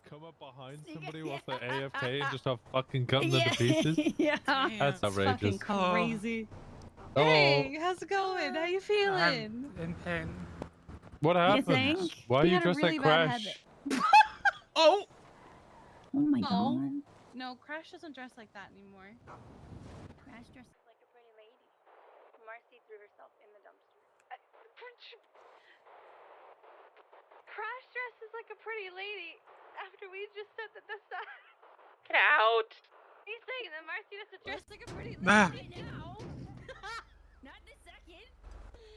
come up behind somebody whilst they're AFK and just start fucking cutting them Yeah. to pieces? Yeah. That's outrageous. Fucking crazy. Oh. Hey, how's it going? How you feeling? I'm in pain. What You happened? think? Why are He you had a dressed really like bad Crash? habit. Oh! Oh my No. god. No, Crash doesn't dress like that anymore. Crash dresses like a pretty lady. Marcie threw herself in the dumpster. Crash dresses like a pretty lady after we just said that that's not. Get out. He's saying that Marcie doesn't dress like a pretty lady Ah. right now. Not in a second.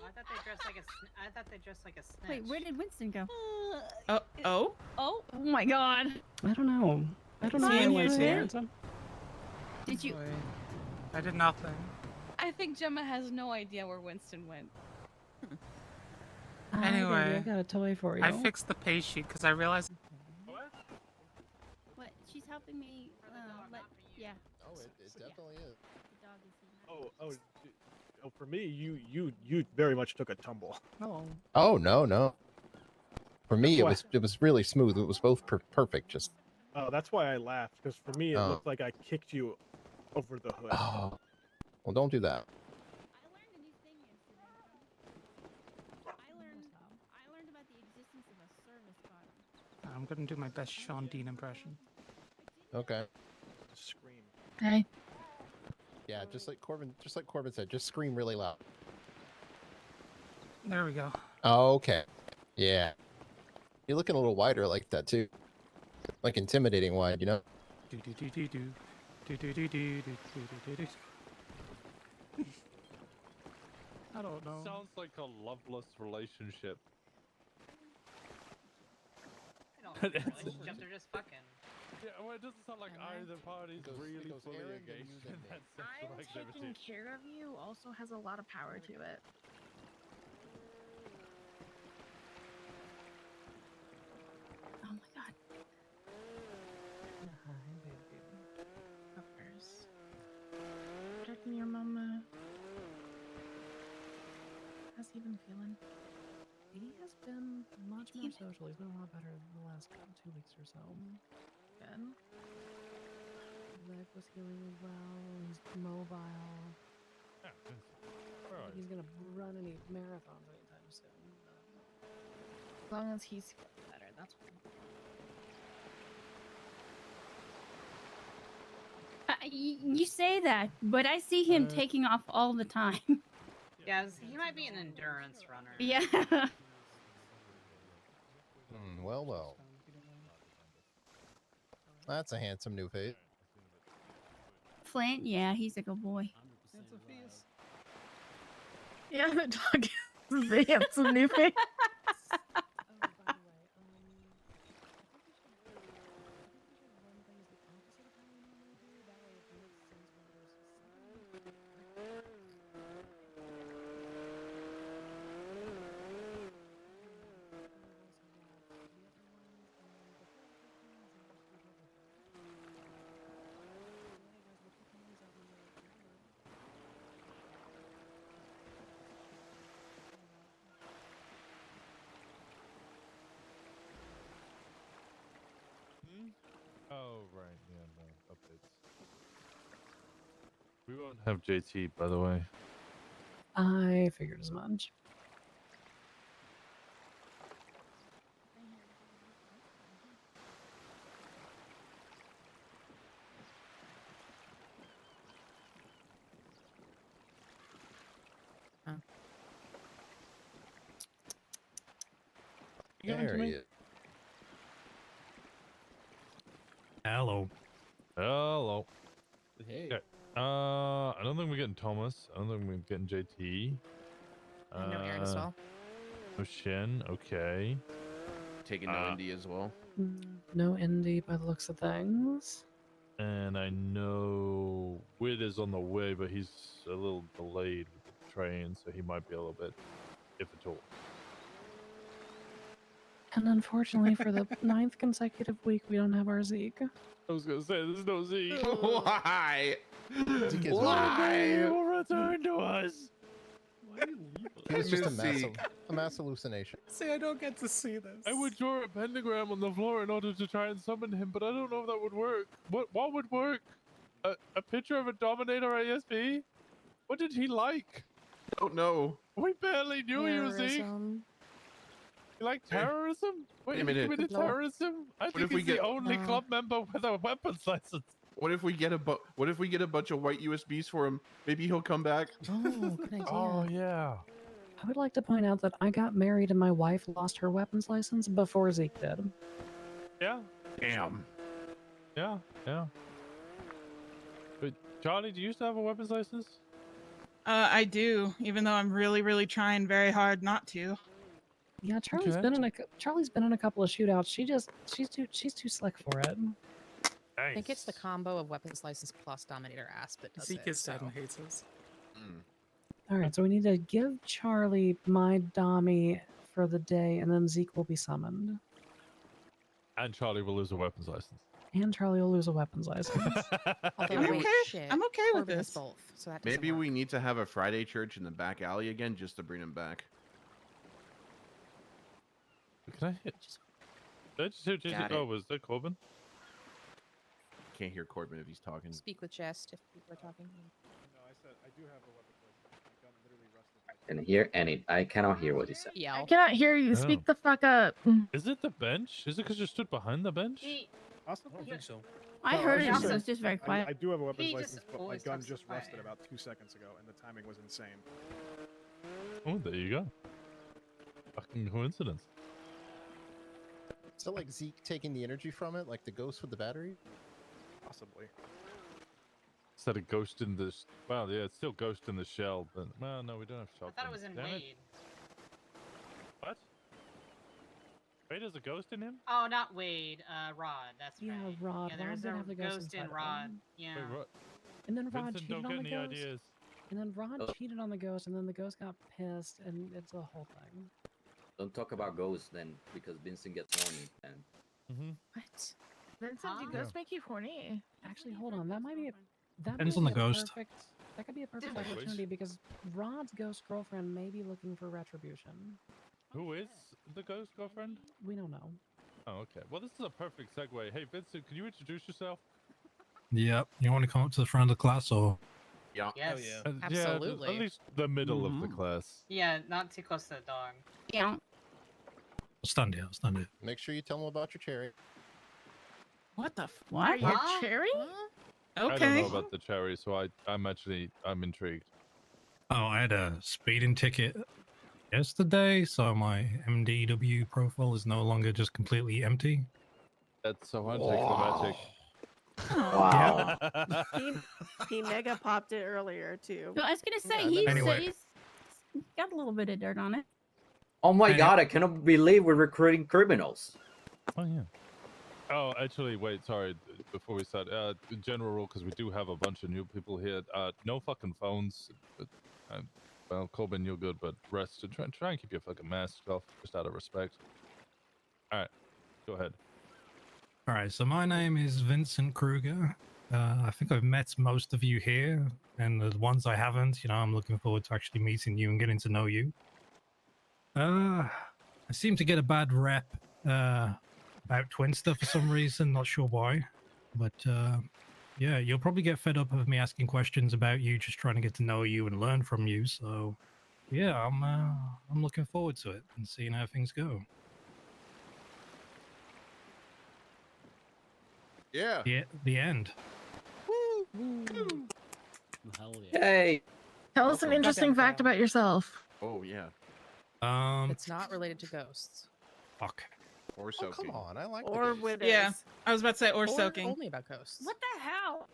I thought they dressed like a. I thought they dressed like a snitch. Wait, where did Winston go? Oh. Oh. Oh my god. I don't know. I don't know Hi, where I was here. Winston. Did you? Boy. I did nothing. I think Gemma has no idea where Winston went. Hi, baby, Anyway, I got a toy for you. I fixed the pay sheet because I realized. What? She's helping me. Yeah. Oh, it definitely is. The dog is. Oh, for me, you very much took a tumble. Oh. Oh no. For me, That's it was really smooth. It was both perfect. Just Oh, that's why I laughed, because for me, it Oh. looked like I kicked you over the hood. oh, well, don't do that. I learned a new thing yesterday. I learned about the existence of a service bottom. I'm gonna do my best Sean Dean impression. Okay. Scream. Hey. Yeah, just like Corbin said, just scream really loud. There we go. Okay. Yeah. You're looking a little wider like that too. Like intimidating wide, you know. Do do do do do. Do do do do do do do do. I don't know. Sounds like a loveless relationship. I don't think It's- relationships are just fucking. Yeah, well, it doesn't sound like either party's really fully Aaron, then engaged you, in then that sexual I'm taking activity. care of you also has a lot of power to it. Oh my god. Hi, baby. Of course. Checking your mama. How's he been feeling? He has been much more social. He's been a lot better in the last 2 weeks or so. Good. His leg was healing well. He's mobile. Yeah, I don't think he's gonna run any marathons anytime soon. As long as he's feeling better, that's fine. You say that, but I see him taking off all the time. Yes, he might be an endurance runner. Yeah. Well. That's a handsome new face. Flint, yeah, he's a good boy. Yeah, the dog is the handsome new face. Oh, right. Yeah, no updates. We won't have JT, by the way. I figured as much. There he is. Hello. Hello. Hey. Okay. I don't think we're getting Thomas. I don't think we're getting JT. No Aaron as well. No Shin. Okay. Taking no Indy as well. No Indy by the looks of things. And I know Wid is on the way, but he's a little delayed with the train, so he might be a little bit, if at all. And unfortunately, for the 9th consecutive week, we don't have our Zeke. I was gonna say there's no Z. Why? Zeke is Why? He will return to us. He was just a Lucy. mass hallucination. See, I don't get to see this. I would draw a pentagram on the floor in order to try and summon him, but I don't know if that would work. What would work? A picture of a Dominator ASB? What did he like? Don't know. We barely knew you, Zeke. Terrorism. You like terrorism? Wait, a you minute. committed No. terrorism? I if think we he's the get- only No. club member with a weapons license. What if we get a bunch of white USBs for him? Maybe he'll come back. Oh, good idea. Oh yeah. I would like to point out that I got married and my wife lost her weapons license before Zeke did. Yeah. Damn. Yeah. But Charlie, do you still have a weapons license? I do, even though I'm really, really trying very hard not to. Yeah, Charlie's Okay. been in a couple of shootouts. She's too slick for it. Nice. I think it's the combo of weapons license plus Dominator Asp that does Zeke it. is dead so. and hates us. All right, so we need to give Charlie my Dommy for the day, and then Zeke will be summoned, And Charlie will lose a weapons license. and Charlie will lose a weapons license. Although, I'm wait, okay. shit, I'm okay with Corbin has this. both, so that doesn't Maybe work. we need to have a Friday church in the back alley again just to bring him back. Can I hit? Did I just hear JJ? Got Oh, it. was that Corbin? Can't hear Corbin if he's talking. Speak with Chest if people are talking. No, I said I do have a weapon license. My gun literally rusted. Can hear any. I cannot hear what he said. Yeah. I cannot hear you. Speak Oh. the fuck up. Is it the bench? Is it because you stood behind the bench? Awesome. I don't think so. I No, heard I it. just It said- was just very quiet. I do have a weapons He just license, but my always gun talks just quiet. rusted about 2 seconds ago, and the timing was insane. Oh, there you go. Fucking coincidence. So like Zeke taking the energy from it, like the ghost with the battery? Possibly. Instead of ghost in the well, yeah, it's still ghost in the shell, but well, no, we don't have I shotgun. thought it was in Damn Wade. What? Wade has a ghost in him? Oh, not Wade. Rod. That's Yeah, right. Rod. Yeah, Rod there's did a have the ghost ghost inside in of Rod. him. Yeah. Wait, what? And then Rod Vincent, cheated don't on get the any ghost. ideas. And then Rod Oh. cheated on the ghost, and then the ghost got pissed, and it's a whole thing. Don't talk about ghosts then, because Vincent gets horny. And Mm-hmm. What? Vincent, do Huh? ghosts make you horny? Actually, hold on. That might be Depends on the ghost. That could be a perfect Always. opportunity because Rod's ghost girlfriend may be looking for retribution. Who is the ghost girlfriend? We don't know. Oh, okay. Well, this is a perfect segue. Hey, Vincent, can you introduce yourself? Yep. You want to come up to the front of the class or? Yeah. Yes. Yeah, just Absolutely. at least the middle of the Mhm. class. Yeah, not too close to the dog. Yeah. I'll stand here. I'll stand here. Make sure you tell them about your cherry. What the? What? Your Huh? cherry? I don't Okay. know about the cherry, so I'm intrigued. Oh, I had a speeding ticket yesterday, so my MDW profile is no longer just completely empty. That's so anticlimactic. wow. He mega popped it earlier too. So I was gonna say Anyway. he's got a little bit of dirt on it. Oh my And- god, I cannot believe we're recruiting criminals. Oh yeah. Oh, actually, wait. Sorry. Before we start, general rule, because we do have a bunch of new people here. No fucking phones. But, well, Corbin, you're good, but rest. Try and keep your fucking mask off, just out of respect. All right, go ahead. All right, so my name is Vincent Kruger. I think I've met most of you here, and the ones I haven't, I'm looking forward to actually meeting you and getting to know you. I seem to get a bad rep about Twinster for some reason, not sure why. But yeah, you'll probably get fed up of me asking questions about you, just trying to get to know you and learn from you. So yeah, I'm looking forward to it and seeing how things go. Yeah. The end. Hey, Tell us an Okay. interesting Goddamn fact cow. about yourself. Oh yeah. It's not related to ghosts. Fuck. Or Oh, soaking. come on. I like the Or ghost. widows. Yeah. I was about to say or Or soaking. only about ghosts. What the hell?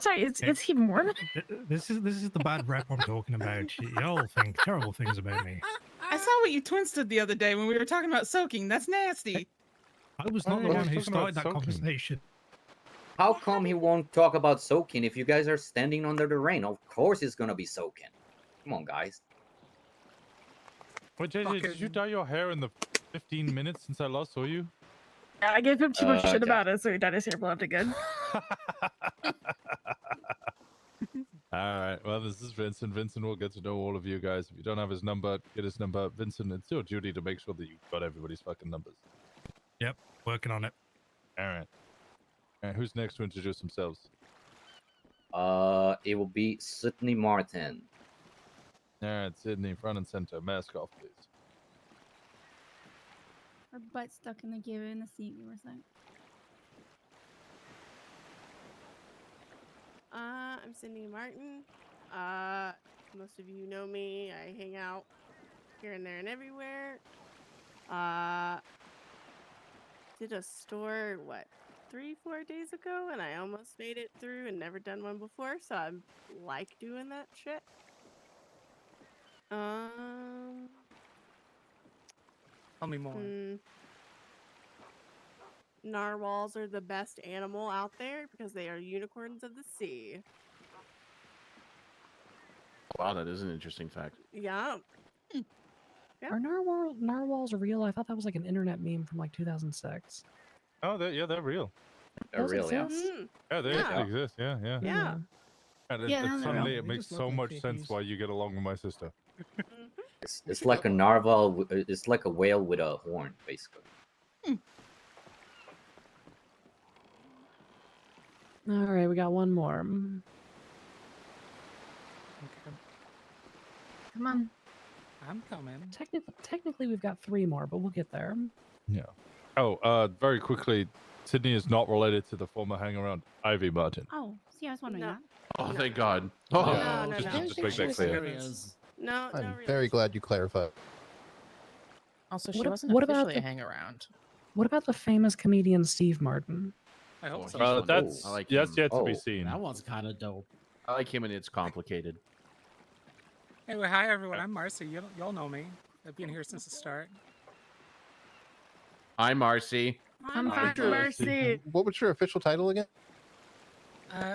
Sorry, it's even more than This is the bad rep I'm talking about. Y'all think terrible things about me. I saw what you twinsted the other day when we were talking about soaking. That's nasty. I was Oh, not the yeah, one who talking about started that soaking. conversation. how come he won't talk about soaking if you guys are standing under the rain? Of course he's gonna be soaking. Come on, guys. Wait, JJ, did you dye your hair in the 15 minutes since I last saw you? I gave him too much shit yeah. about it, so he dyed his hair blonde again. All right. Well, this is Vincent. Vincent will get to know all of you guys. If you don't have his number, get his number. Vincent, it's your duty to make sure that you've got everybody's fucking numbers. Yep, working on it. All right. All right. Who's next to introduce themselves? It will be Sydney Martin. All right, Sydney, front and center. Mask off, please. Her butt stuck in the gear in the seat. We were saying. I'm Sydney Martin. Most of you know me. I hang out here and there and everywhere. Did a store, 3-4 days ago, and I almost made it through and never done one before, so I like doing that shit. Tell me more. Narwhals are the best animal out there because they are unicorns of the sea. Wow, that is an interesting fact. Yeah. Are narwhals real? I thought that was like an internet meme from like 2006. Oh, they're real. They're real, yeah. Yeah, they exist. Yeah. Yeah. And Yeah, they're suddenly real. it makes so much sense why you get along with my sister. It's like a narwhal. It's like a whale with a horn, basically. All right, we got one more. Come on. I'm coming. Technically, we've got 3 more, but we'll get there. Yeah. Oh, very quickly, Sydney is not related to the former hangaround Ivy Martin. Oh, see, I was wondering that. Oh, thank God. Oh, No, just make that clear. No, I'm very glad you clarified. Also, she What wasn't what about officially a the- hang around. What about the famous comedian Steve Martin? I hope so. That's I like that's him. yet to be seen. That one's kind of dope. I like him, and it's complicated. Anyway, hi everyone. I'm Marcie. Y'all know me. I've been here since the start. Hi, Marcie. I'm Dr. Marcie. What was your official title again?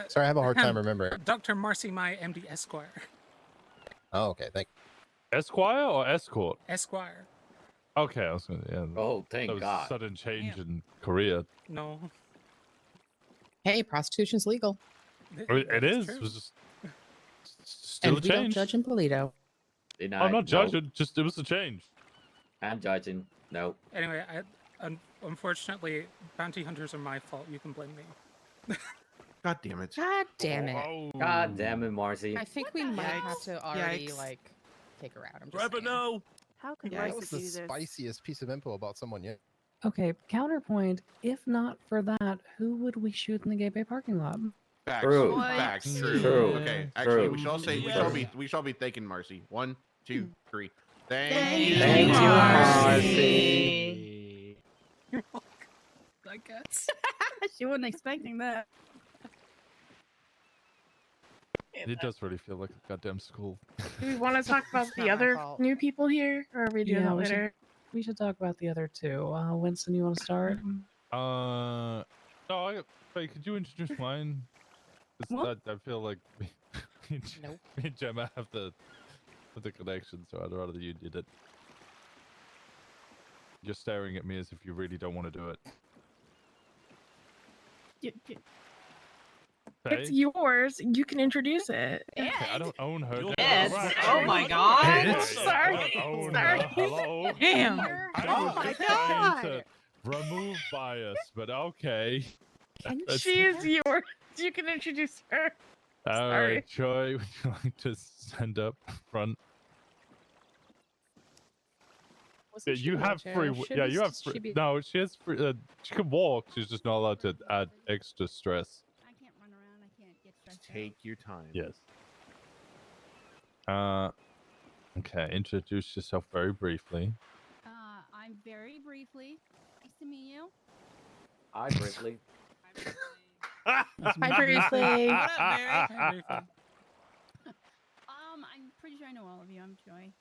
Sorry, I have a hard time remembering. Dr. Marcie, my MD Esquire. Oh, okay. Thank Esquire or escort? Esquire. Okay, I was gonna. Yeah. Oh, thank that was God. Sudden change in career. No. Hey, prostitution's legal. It is. It was just still And a we don't change. judge in Paleto. I'm not judging. Just it was a change. I'm judging. No. Anyway, unfortunately, bounty hunters are my fault. You can blame me. God damn it. God damn it. God damn it, Marcie. I think we might have Yikes. to already, Yikes. like, take her out. I'm just Grab it saying. now. How could Yeah, that Marcy was the do this? spiciest piece of info about someone yet. Okay, counterpoint. If not for that, who would we shoot in the gay bay parking lot? Facts. True. Facts. True. True. Okay. Actually, True. we shall say we shall be thanking Marcie. 1, 2, 3. Thank you, Thank you, Marcie. I guess. She wasn't expecting that. It does really feel like a goddamn school. Do we want to talk about It's the not my other fault. new people here, or are we doing that we later? we should talk about the other 2. Winston, you want to start? No. Wait, could you introduce mine? 'Cause I feel like me and Gemma have the connection, so I'd rather you did it. You're staring at me as if you really don't want to do it. It's Hey? yours. You can introduce it. Okay, I don't own her. Yes. Right. Oh my God. Hey, Sorry. I don't own Sorry. her. Hello. Damn. I was just trying to remove bias, but okay. She is yours. You can introduce her. All Sorry. right, Troy, would you like to stand up front? Yeah, Wasn't she you have wheelchair? free. Yeah, you have Should free. be- No, she has free. She can walk. She's just not allowed to add extra stress. I can't run around. I can't get stressed out. Take your time. Yes. Okay. Introduce yourself very briefly. I'm very briefly. Nice to meet you. Hi, Briefly. Hi, briefly. What up, Mary? I'm pretty sure I know all of you. I'm Joy.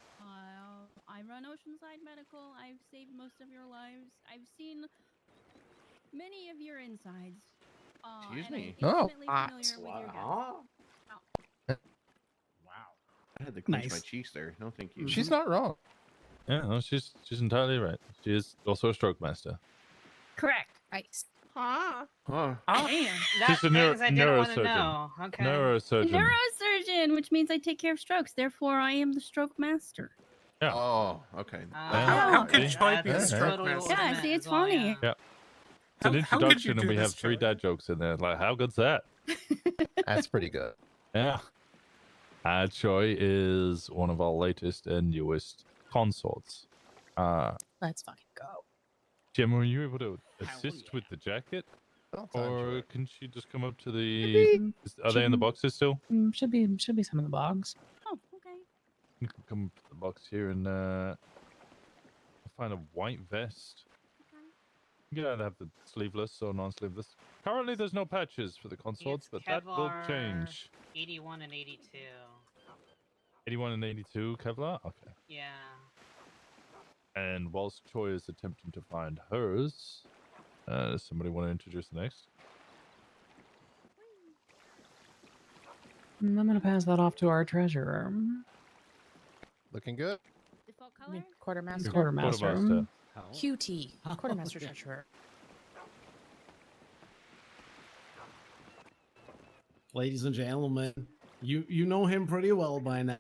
I run Oceanside Medical. I've saved most of your lives. I've seen many of your insides. Excuse and I'm me. Oh. intimately familiar with your guts. Wow. I had to clench my Nice. cheeks there. No, thank you. She's not wrong. Yeah, no, she's entirely right. She is also a stroke master. Correct. Nice. Huh? Huh. Oh, She's that's a things I didn't want to neurosurgeon. know. Okay. Neurosurgeon. Neurosurgeon. civilian, which means I take care of strokes. Therefore, I am the stroke master. Yeah. Oh, okay. How could Choi be a stroke Totally master? what I Yeah, meant see, as it's well, funny. Yeah. It's an How could you introduction, and do we this, have 3 Choi? dad jokes in there. Like, how good's that? That's pretty good. Yeah. Choi is one of our latest and newest consorts. Let's fucking go. Jim, were you able to assist with the jacket? Well done, Or Joy. can she just come up to the... Are they in the boxes still? Should be some in the box. Oh, okay. You can come up to the box here and find a white vest. You can either have the sleeveless or non-sleeveless. Currently, there's no patches for the consorts, It's but that will Kevlar change. 81 and 82. 81 and 82 Kevlar? Okay. Yeah. And whilst Choi is attempting to find hers, does somebody want to introduce the next? I'm gonna pass that off to our treasurer. Looking good. Default color? Quartermaster. Quartermaster. QT. Quartermaster treasurer. Ladies and gentlemen, you know him pretty well by now.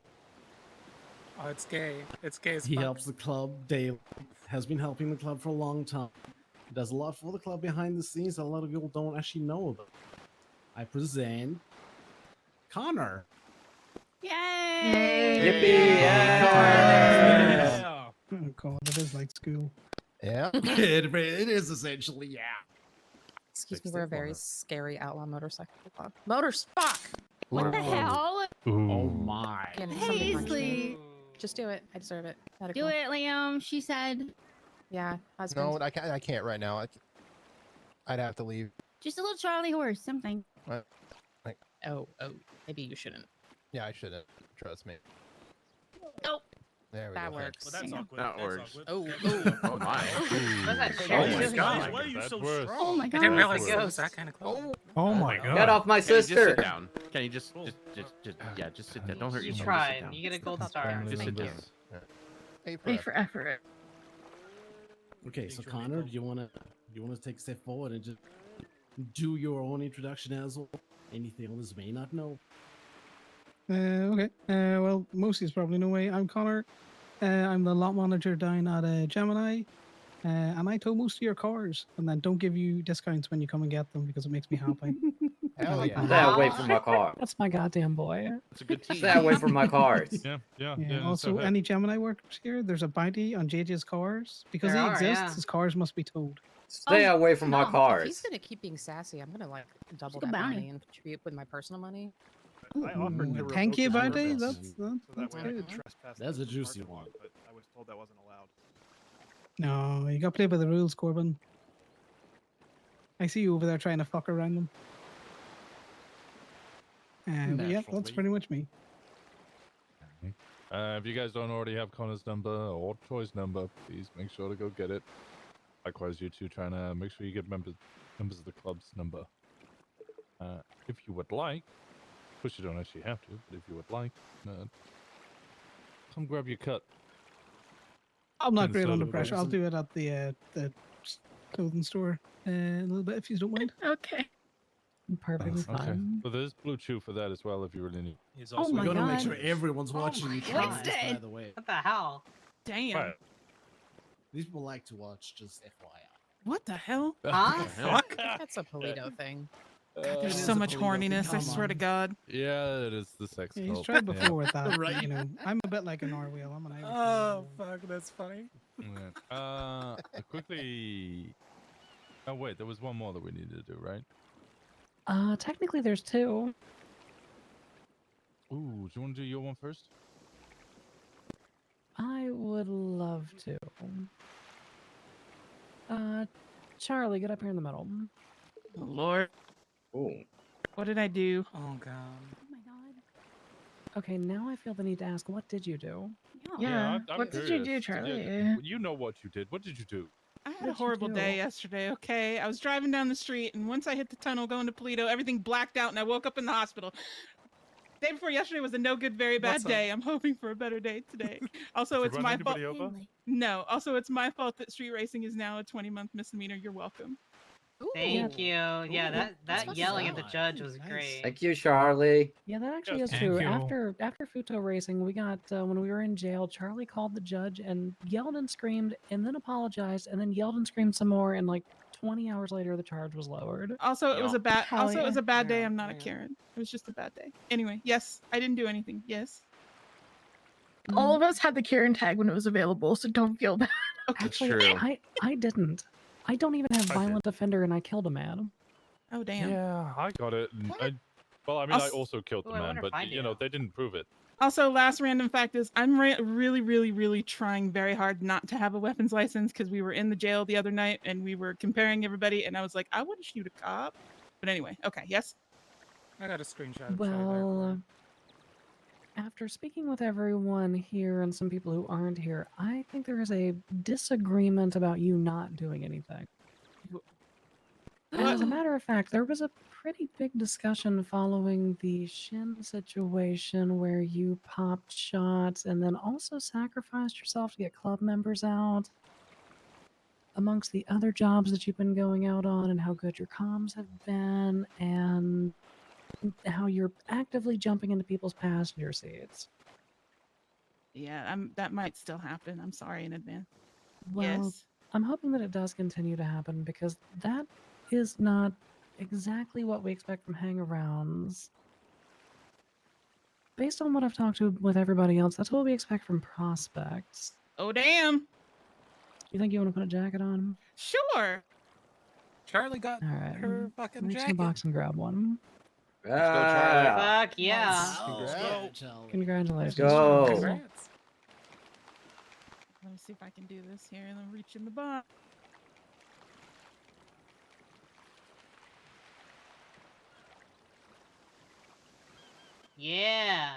Oh, it's gay. It's gay as He fuck. helps the club daily. Has been helping the club for a long time. He does a lot for the club behind the scenes that a lot of people don't actually know about. I present Connor. Yay! Yippee! Yeah. Oh god, it is like school. Yeah. it is essentially, yeah. Excuse me, we're a very scary outlaw motorcycle club. Fuck! What the hell? Oh my. Again, somebody punch me. Paisley! Just do it. I deserve it. Do it, Liam. She said. Yeah, husband. No, I can't right now. I'd have to leave. Just a little Charlie horse, something. Oh, maybe you shouldn't. Yeah, I shouldn't. Trust me. Oh. There we That go. works. Well, that's awkward. That works. Oh, Oh my. What's that shit? Oh my god. Why are you so worse. strong? Oh my I god. didn't realize That's it worse. was that kind of close. Oh my god. Get off my Can you just sister. sit down? Can you just yeah, just sit down. Don't hurt You yourself. tried. Just sit down. You get a gold star. Just sit down. A for effort. Okay, so Connor, do you wanna take a step forward and just do your own introduction as well? Anything others may not know. Okay. Well, most of you probably know me. I'm Connor. I'm the lot manager down at Gemini. And I tow most of your cars, and then don't give you discounts when you come and get them because it makes me happy. Hell yeah. Stay away from my car. That's my goddamn boy. It's a good team. Stay away from my cars. Yeah. Also, so, any Gemini workers here, there's a bounty on JJ's cars. Because There he are, exists, yeah. his cars must be towed. Stay away from my If he's cars. gonna keep being sassy, I'm gonna like double Like a that bounty. money and contribute with my personal money. I offered to Thank revoke you, his bounty. permits That's so that that's way I could good. trespass That's in a the juicy parking one. lot, but I was told that wasn't allowed. No, you got to play by the rules, Corbin. I see you over there trying to fuck around them. But yeah, that's Naturally. pretty much me. if you guys don't already have Connor's number or Troy's number, please make sure to go get it. Likewise, you two trying to make sure you get members of the club's number. If you would like, of course you don't actually have to, but if you would like, come grab your cut. I'm not In the great under soda pressure. I'll box. do it at the clothing store in a little bit if you don't mind. Okay. Perfectly Okay. fine. But there's blue chew for that as well if you really need. Oh my We gotta make god. sure everyone's watching you try this, by Winston! the way. What the hell? Damn. Right. These people like to watch, just FYI. What the hell? Huh? Fuck. That's a Paleto thing. There's is so a much Paleto thing, horniness. I come swear to on. God. Yeah, it is the sex Yeah, he's cult. tried Yeah. before with that. but, Right. You know, I'm a bit like an R-wheel. I'm an Irish. Oh fuck, that's funny. Yeah. Quickly. Oh wait, there was one more that we needed to do, right? Technically there's two. Ooh, do you want to do your one first? I would love to. Charlie, get up here in the middle. Oh, Lord. Ooh. What did I do? Oh god. Oh my god. Okay, now I feel the need to ask, what did you do? Yeah. I'm What did you do, curious. Charlie? You know what you did. What did you do? I had a What'd you horrible do? day yesterday, okay? I was driving down the street, and once I hit the tunnel going to Paleto, everything blacked out, and I woke up in the hospital. Day before yesterday was a no good, very bad What's up? day. I'm hoping for a better day today. Also, Did you it's run my fault. anybody over? Family. No, also, it's my fault that street racing is now a 20-month misdemeanor. You're welcome. Thank you. Yeah, Yeah, that yelling at the judge was great. Thank you, Charlie. Yeah, that actually Yes. is Thank true. you. After Futo racing, we got when we were in jail, Charlie called the judge and yelled and screamed, and then apologized, and then yelled and screamed some more. And like 20 hours later, the charge was lowered. Also, it was a bad. Hell Also, it was yeah. a bad day. I'm not a Karen. It was just a bad day. Anyway, yes, I didn't do anything. Yes. All of us had the Karen tag when it was available, so don't feel bad. Actually, true. I didn't. I don't even have I did. violent offender, and I killed a man. Oh damn. Yeah, I got it. And well, I mean, I Also- also killed the Ooh, I man, wonder if but I you know, do. they didn't prove it. Also, last random fact is I'm really, really, really trying very hard not to have a weapons license because we were in the jail the other night and we were comparing everybody, and I was like, I wouldn't shoot a cop. But anyway, okay, yes. I got a screenshot of Charlie Well, after speaking with everyone here and some people who aren't here, I think there is a disagreement about you not doing anything. As a matter of fact, there was a pretty big discussion following the Shin situation where you popped shots and then also sacrificed yourself to get club members out. Amongst the other jobs that you've been going out on, and how good your comms have been, and how you're actively jumping into people's passenger seats. Yeah, that might still happen. I'm sorry in advance. Well, Yes. I'm hoping that it does continue to happen because that is not exactly what we expect from hang-arounds. Based on what I've talked to with everybody else, that's what we expect from prospects. Oh damn. You think you want to put a jacket on? Sure. Charlie got All right. her fucking Reach in the jacket. box and grab one. Fuck yeah. Congratulations. Go. Charles. Congrats. Let me see if I can do this here. Let me reach in the box. Yeah.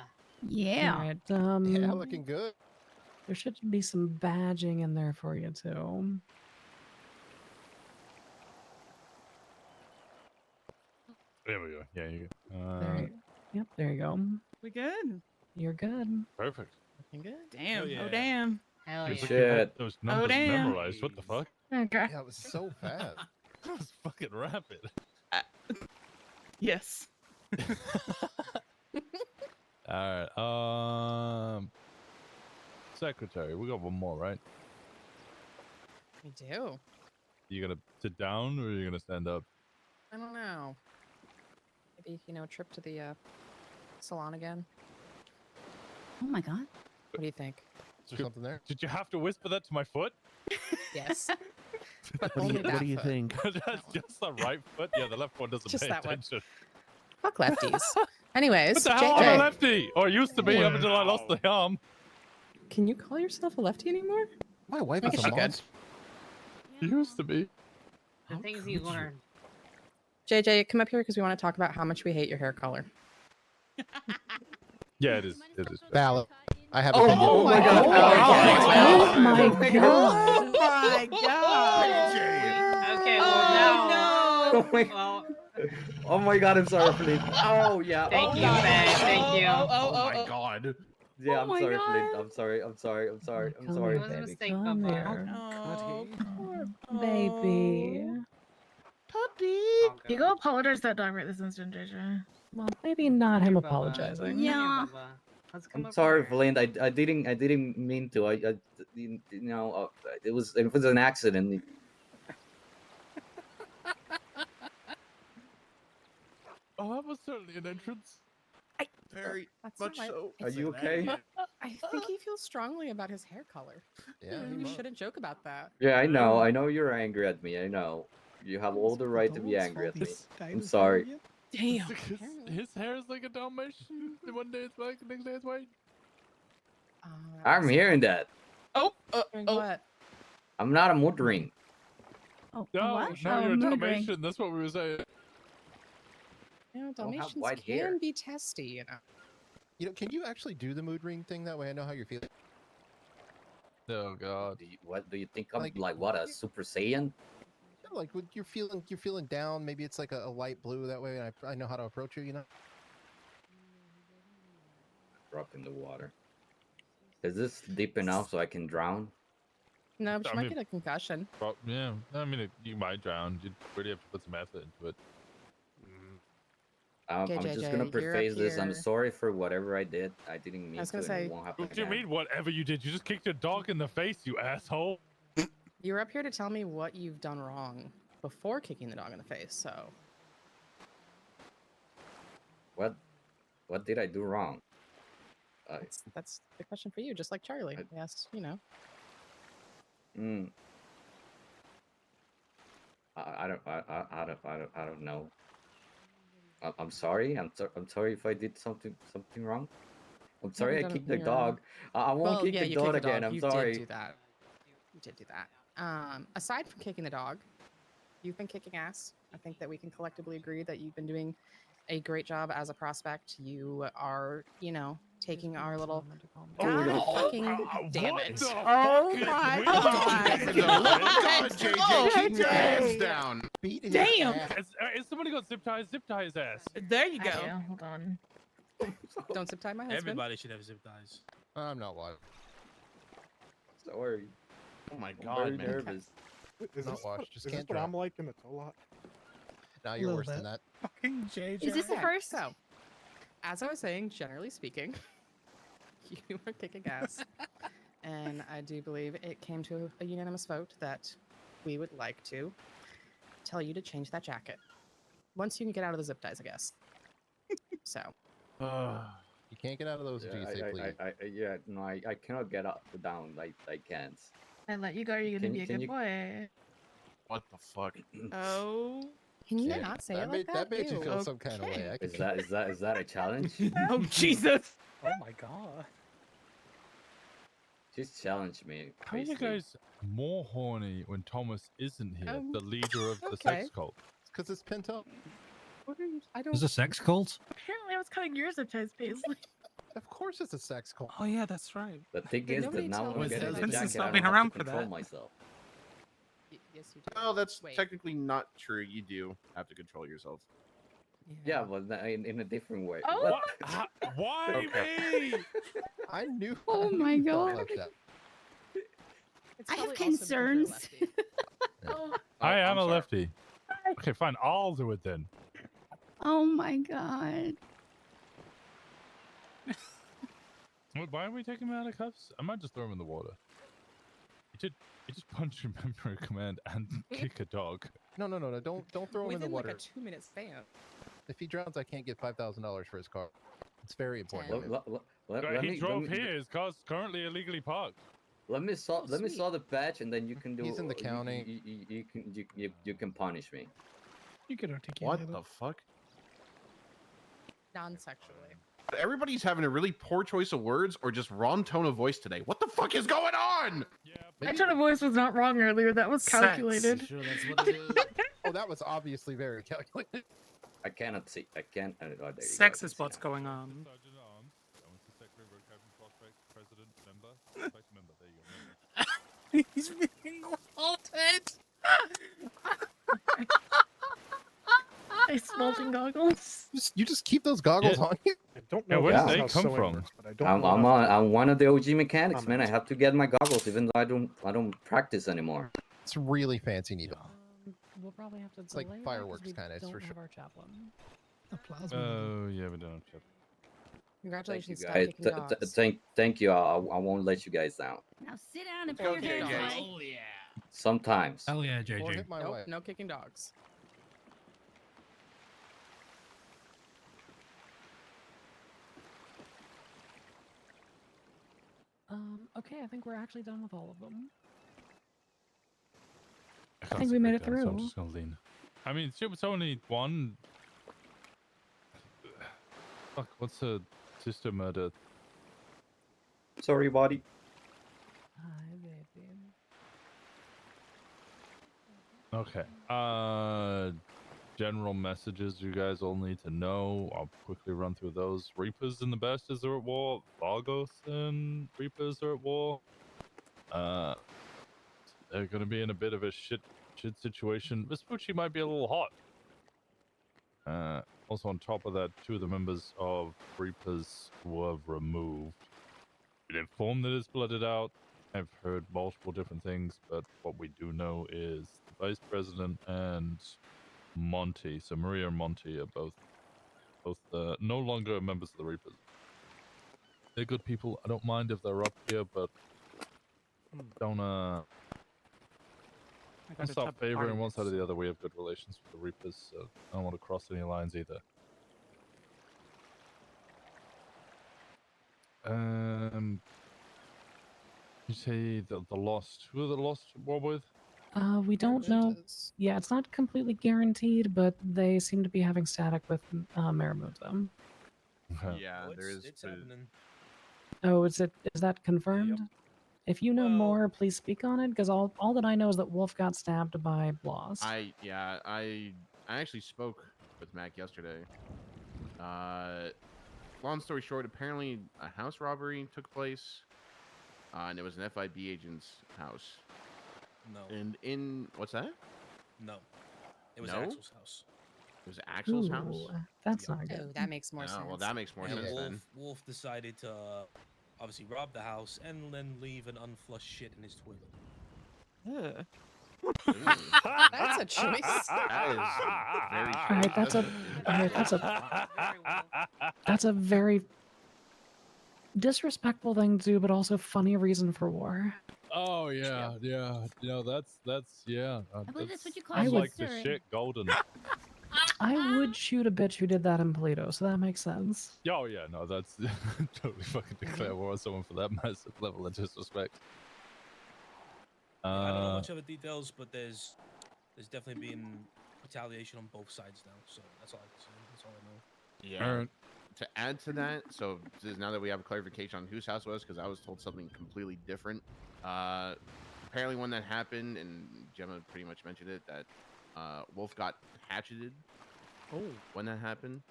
Yeah. All right, Yeah, looking good. there should be some badging in there for you too. There we go. Yeah, you go. There yep, there you go. We good? You're good. Perfect. Looking good. Damn. yeah. Oh damn. Hell It's yeah. like you had Shit. those numbers damn. memorized. What the fuck? Okay. Yeah, it was so fast. That was fucking rapid. Yes. All right. Secretary, we got one more, right? We do. You gonna sit down or are you gonna stand up? I don't know. Maybe, trip to the salon again. Oh my god. What do you think? Is there something there? Did you have to whisper that to my foot? Yes. But What do only you, that what do you foot. think? That's just the right foot. Yeah, the left one doesn't Just pay that one. attention. Fuck lefties. Anyways, What the hell? I'm a JJ, lefty, or used to be up until I lost the arm. can you call yourself a lefty anymore? My wife I is guess a you could. monster. Used to be. The things you learn. JJ, come up here because we want to talk about how much we hate your hair color. Yeah, it is. It is. Valid. I have Oh, opinion. oh my god. Oh my god. Oh my god. Okay, well now. Oh my, Well, oh my god, I'm sorry, Flint. Oh yeah. thank oh, you, God. Faye. Thank you. Oh my god. Yeah, Oh I'm my sorry, God. Flint. I'm sorry. I'm sorry. I'm sorry. I'm Come sorry. here, It was a baby. mistake, Come Bubba. here. Oh, poor Baby. puppy. Oh, You God. go apologize that dog right this instant, JJ. Well, maybe not him Here, Bubba. apologizing. Here, Yeah. Bubba. Let's come I'm over sorry, here. Flint. I didn't mean to. It was an accident. Oh, that was certainly an entrance. Very That's much not my- so. Are you okay? I think he feels strongly about his hair color. Yeah, he We must. shouldn't joke about that. Yeah, I know. I know you're angry at me. I know. You have all the right to be angry at me. I'm sorry. Damn. His hair is like a Dalmatian. One day it's black, the next day it's white. I'm hearing that. Oh, Hearing oh. what? I'm not a mood ring. Oh, No, what? no, Oh, you're a mood ring. Dalmatian. That's what we were saying. Dalmatians white can hair. be testy, Can you actually do the mood ring thing? That way I know how you're feeling. Oh god. What do you think I'm like? What, a Super Saiyan? Yeah, like when you're feeling down. Maybe it's like a light blue. That way I know how to approach you. Drop in the water. Is this deep enough so I can drown? No, but I she might mean, get a concussion. yeah, I mean, you might drown. You really have to put some effort into it. Okay, I'm just JJ, gonna you're up preface this. I'm here. sorry for whatever I did. I didn't mean was to, gonna and it say- won't happen What do you again. mean, whatever you did? You just kicked your dog in the face, you asshole. You're up here to tell me what you've done wrong before kicking the dog in the face. So What did I do wrong? that's the question for you, just like Charlie. Yes, you know. I don't know. I'm sorry. I'm sorry if I did something wrong. I'm sorry I haven't done kicked the anything wrong. dog. I won't Well, kick yeah, the you dog kicked the again. dog. I'm You sorry. did do that. You did do that. Aside from kicking the dog, you've been kicking ass. I think that we can collectively agree that you've been doing a great job as a prospect. You are, you know, taking our little God fucking damn it. Oh my god. God, JJ, keep your hands down. Damn. Has somebody got zip ties? Zip tie his ass. There you go. Hold on. Don't zip tie my husband. Everybody should have zip ties. I'm not watching. Sorry. Oh my I'm God, very man. nervous. Is Not this, watched, what, just is can't this what drive. I'm like in the tow lot? Now you're Little worse than bit. that. Fucking JJ. Is this the Okay, first? So, as I was saying, generally speaking, you were kicking ass. And I do believe it came to a unanimous vote that we would like to tell you to change that jacket. Once you can get out of the zip ties, I guess. So. You can't get out of those until you say please. No, I cannot get up or down. I can't. I let you go. You're gonna Can- be a can good you- boy. What the fuck? Oh. Can you Yeah, not say that it like made, that made you Ew. feel some kind of way. I Is could that a challenge? Oh Jesus. Oh my god. Just challenge me. How are you basically. guys more horny when Thomas isn't here, Oh, the leader of the okay. sex cult? because it's pent up. What are you? I don't. There's a sex cult? Apparently, I was cutting your zip ties, Paisley. Of course, it's a sex cult. Oh yeah, that's right. The thing Did is nobody that now tell when I us get that in the Vincent's jacket, not I been don't have around to for control that. myself. Yes, you do. Oh, that's Wait. technically not true. You do have to control yourself. Yeah, but in a different way. Oh What? Why Okay. me? I knew. Oh I knew my you felt God. left out. It's I have probably also because you're a concerns. lefty. Oh, I am I'm a sorry. lefty. Okay, fine. I'll do it then. Oh my god. Why are we taking him out of cuffs? I might just throw him in the water. You just punch your member of command and kick a dog. No. Don't throw him in the Within water. like a 2-minute span. If he drowns, I can't get $5,000 for his car. It's very important. He drove here. His car's currently illegally parked. Let me Oh, sweet. saw the patch, and then you can do. He's in the county. You can punish me. You could articulate What it. the fuck? Non-sexually. Everybody's having a really poor choice of words or just wrong tone of voice today. What the fuck is going on? my tone of voice was not wrong earlier. That was Sex. calculated. Sure, that's what it is. Oh, that was obviously very calculated. I cannot see. I can't. Oh, there you go, Sex I is can see what's now. going on. Sergeant at Arms, Government Secretary, Road Captain, Prospect, President, Member, Prospect, Member. There you go. He's being assaulted. Nice smoldering goggles. You just keep those goggles Yeah. on you. I don't Yeah, know. where if did this they is come how sewing from? works, but I don't I'm know enough I'm one of the OG mechanics, man. I comment. have to get my goggles, even though I don't practice anymore. It's really fancy needle. We'll probably have to. It's like delay that 'cause fireworks we kinda, it's don't for have sure. our chaplain. The plasma. Oh, yeah, we don't have chip. Congratulations, stop Guys, kicking dogs. thank you. I won't let you guys down. Now sit down and Go, put your hands JJ. away. Oh yeah. Sometimes. Hell yeah, Or JJ. hit my Nope, wife. no kicking dogs. Okay, I think we're actually done with all of them. can't think we sit made back it down, so I'm through. just gonna lean. I mean, it's only one. Fuck, what's a sister murder? Sorry, buddy. Hi, baby. Okay. General messages you guys all need to know. I'll quickly run through those. Reapers and the Bastards are at war. Vargos and Reapers are at war. They're gonna be in a bit of a shit situation. Vespucci might be a little hot. Also on top of that, 2 of the members of Reapers were removed. Been informed that it's blooded out. I've heard multiple different things, but what we do know is the vice president and Monty, so Maria and Monty, are both no longer members of the Reapers. They're good people. I don't mind if they're up here, but don't I got a stop top favoring party one side or mix. the other. We have good relations with the Reapers, so I don't want to cross any lines either. You say the Lost. Who are the Lost war with? We don't know. Yeah, it's not completely guaranteed, but they seem to be having static with Maramuto. Yeah, there is. It's happening. Oh, is that confirmed? If you know more, please speak on it, because all that I know is that Wolf got stabbed by Bloss. I actually spoke with Mac yesterday. Long story short, apparently a house robbery took place, and it was an FIB agent's house. No. And in what's that? No. It was No? Axel's house. It was Axel's house. Ooh, that's not good. Oh, that makes more Oh, sense. well, that makes more And sense Wolf, then. Wolf decided to obviously rob the house and then leave an unflushed shit in his toilet. Ugh. That's a choice. That is very All right, that's a very disrespectful thing to do, but also funny reason for war. Oh yeah, yeah. You know that's yeah. I believe that's what you call I I'm would- like the shit golden. I would shoot a bitch who did that in Paleto, so that makes sense. Oh yeah, no, that's totally fucking declare war on someone for that massive level of disrespect. I don't know much of the details, but there's definitely been retaliation on both sides now. So that's all I can say. That's all I know. Yeah. Alright. To add to that, so now that we have a clarification on whose house it was, because I was told something completely different. Apparently, when that happened, and Gemma pretty much mentioned it, that Wolf got hatcheted. Oh. When that happened,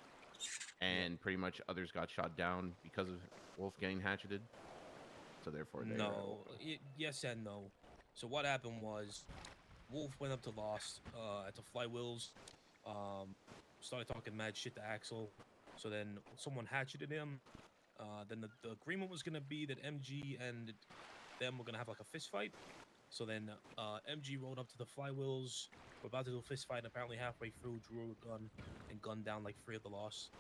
and pretty much others got shot down because of Wolf getting hatcheted. So therefore, they No, yes and no. So what happened was, Wolf went up to Lost at the Flywheels, started talking mad shit to Axel. So then someone hatcheted him. Then the agreement was gonna be that MG and them were gonna have like a fist fight. So then MG rolled up to the Flywheels. We're about to do a fist fight, and apparently halfway through, drew a gun and gunned down like 3 of the Lost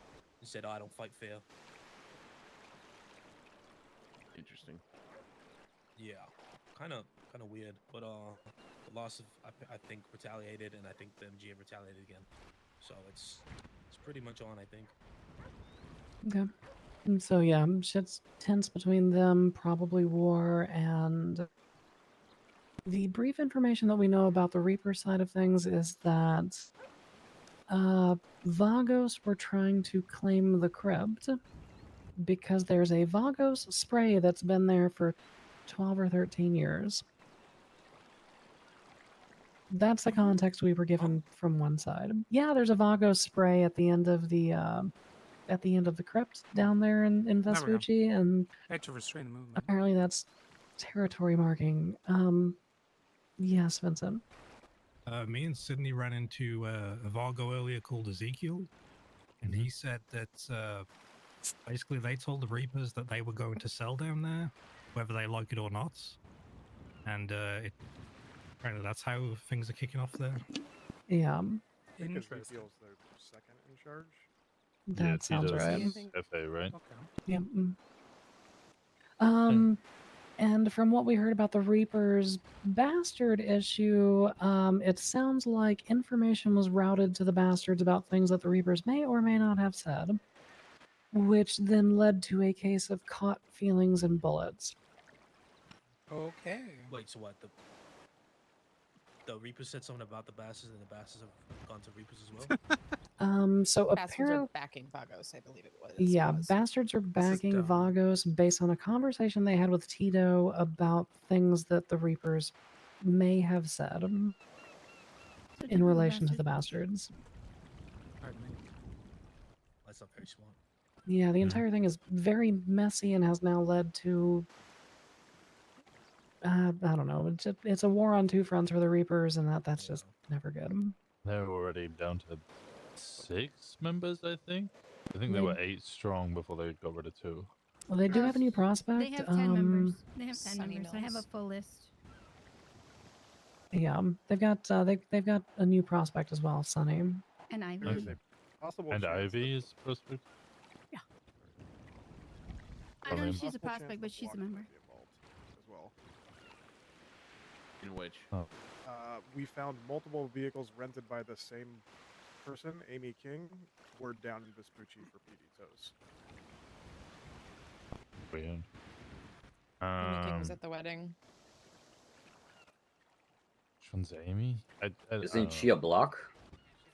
and said, "I don't fight fair." Interesting. Yeah, kind of weird, but the Lost I think retaliated, and I think the MG retaliated again. So it's pretty much on, I think. Okay. And so yeah, shit's tense between them, probably war, and the brief information that we know about the Reaper side of things is that Vagos were trying to claim the crypt because there's a Vagos spray that's been there for 12 or 13 years. That's the context we were given from one side. Yeah, there's a Vagos spray at the end of the crypt down there in There we go. Vespucci, and Had to restrain the movement. apparently that's territory marking. Yes, Vincent. Me and Sydney ran into a Vargo earlier called Ezekiel, and he said that basically they told the Reapers that they were going to sell down there, whether they like it or not, and apparently that's how things are kicking off there. Yeah, Because Ezekiel's their second in charge. that sounds right. FA, right? Yep. And from what we heard about the Reaper's bastard issue, it sounds like information was routed to the bastards about things that the Reapers may or may not have said, which then led to a case of caught feelings and bullets. Okay. Wait, so what? The Reapers said something about the bastards, and the bastards have gone to Reapers as well. So Bastards are apparently, backing Vagos, I believe it was. yeah, bastards are backing Vagos based on a conversation they had with Tito about things that the Reapers may have said in relation to the bastards. Pardon me. That's not very smart. Yeah, the entire thing is very messy and has now led to I don't know. It's a war on two fronts for the Reapers, and that's just never good. They're already down to 6 members, I think. I think they were 8 strong before they got rid of 2. Well, they do have a new prospect. They have 10 members. They have 10 Sunny members. I have a knows. full list. Yeah, they've got they've got a new prospect as well, Sunny. And Ivy. There is a possible And chance Ivy is prospect. I know mean- she's a possible chance prospect, the but she's a block member. might be involved as well. In which? Oh. We found multiple vehicles rented by the same person, Amy King. Word down in Vespucci for PD tows. Weird. Amy King was at the wedding. Which one's Amy? Isn't she a block?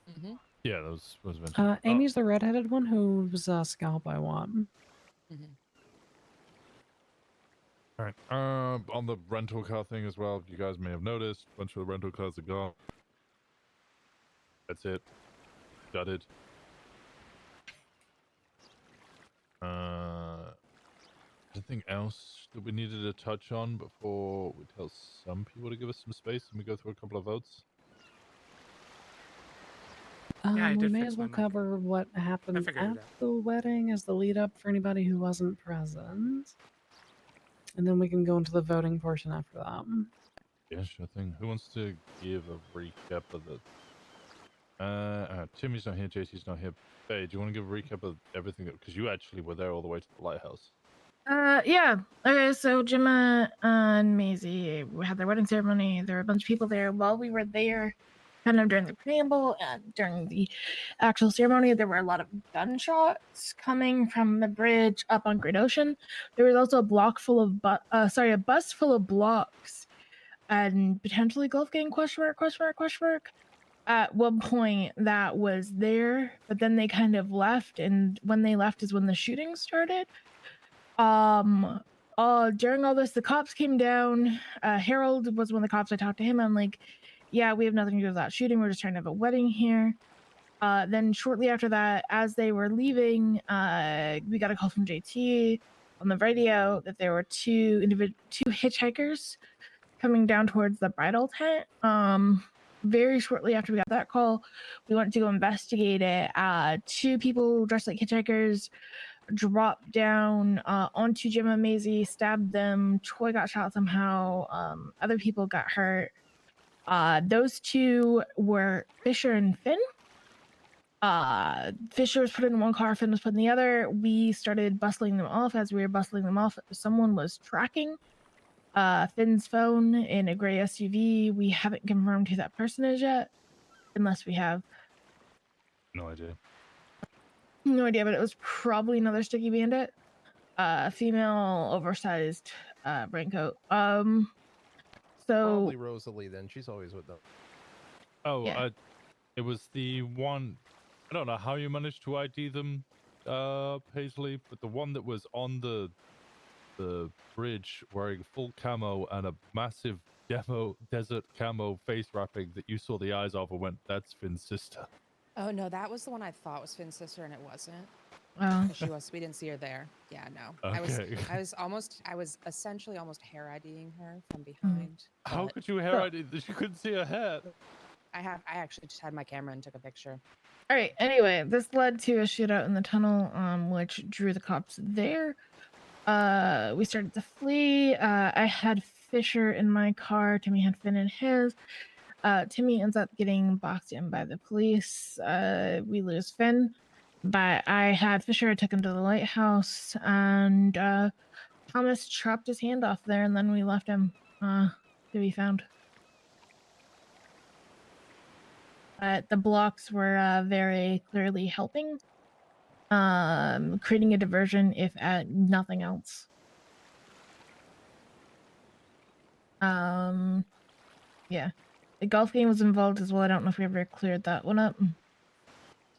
Mm-hmm. Yeah, that was mentioned. Amy's the redheaded one who was scalped by one. All right. On the rental car thing as well, you guys may have noticed a bunch of the rental cars are gone. That's it. Gutted. Anything else that we needed to touch on before we tell some people to give us some space and we go through a couple of votes? Yeah, I We did may fix as well my mic. cover what happened figured it at out. the wedding as the lead up for anybody who wasn't present. And then we can go into the voting portion after that. Yeah, sure thing. Who wants to give a recap of the... Timmy's not here, JC's not here. Hey, do you want to give a recap of everything? Because you actually were there all the way to the lighthouse. Yeah. Okay, so Gemma and Maisie had their wedding ceremony. There were a bunch of people there while we were there, kind of during the preamble and during the actual ceremony. There were a lot of gunshots coming from the bridge up on Great Ocean. There was also a block full of a bus full of blocks and potentially golf game ? At one point that was there, but then they kind of left, and when they left is when the shooting started. During all this, the cops came down. Harold was one of the cops. I talked to him. I'm like, yeah, we have nothing to do with that shooting. We're just trying to have a wedding here. Then shortly after that, as they were leaving, we got a call from JT on the radio that there were two hitchhikers coming down towards the bridal tent. Very shortly after we got that call, we went to go investigate it. Two people dressed like hitchhikers dropped down onto Gemma and Maisie, stabbed them. Troy got shot somehow. Other people got hurt. Those two were Fisher and Finn. Fisher was put in one car, Finn was put in the other. We started bustling them off. As we were bustling them off, someone was tracking Finn's phone in a gray SUV. We haven't confirmed who that person is yet, unless we have. No idea. No idea, but it was probably another sticky bandit. Female, oversized raincoat. So Probably Rosalie then. She's always with them. Oh, Yeah. it was the one... I don't know how you managed to ID them, Paisley, but the one that was on the bridge wearing full camo and a massive desert camo face wrapping that you saw the eyes of and went, that's Finn's sister. Oh no, that was the one I thought was Finn's sister, and it wasn't. Oh. She was. We didn't see her there. Yeah, no. Okay. I was essentially almost hair IDing her from behind. How but could you hair ID that you couldn't see her hair? I actually just had my camera and took a picture. All right. Anyway, this led to a shootout in the tunnel, which drew the cops there. We started to flee. I had Fisher in my car. Timmy had Finn in his. Timmy ends up getting boxed in by the police. We lose Finn, but I had Fisher. I took him to the lighthouse, and Thomas chopped his hand off there, and then we left him to be found. The blocks were very clearly helping, creating a diversion, if at nothing else. Yeah. The golf game was involved as well. I don't know if we ever cleared that one up.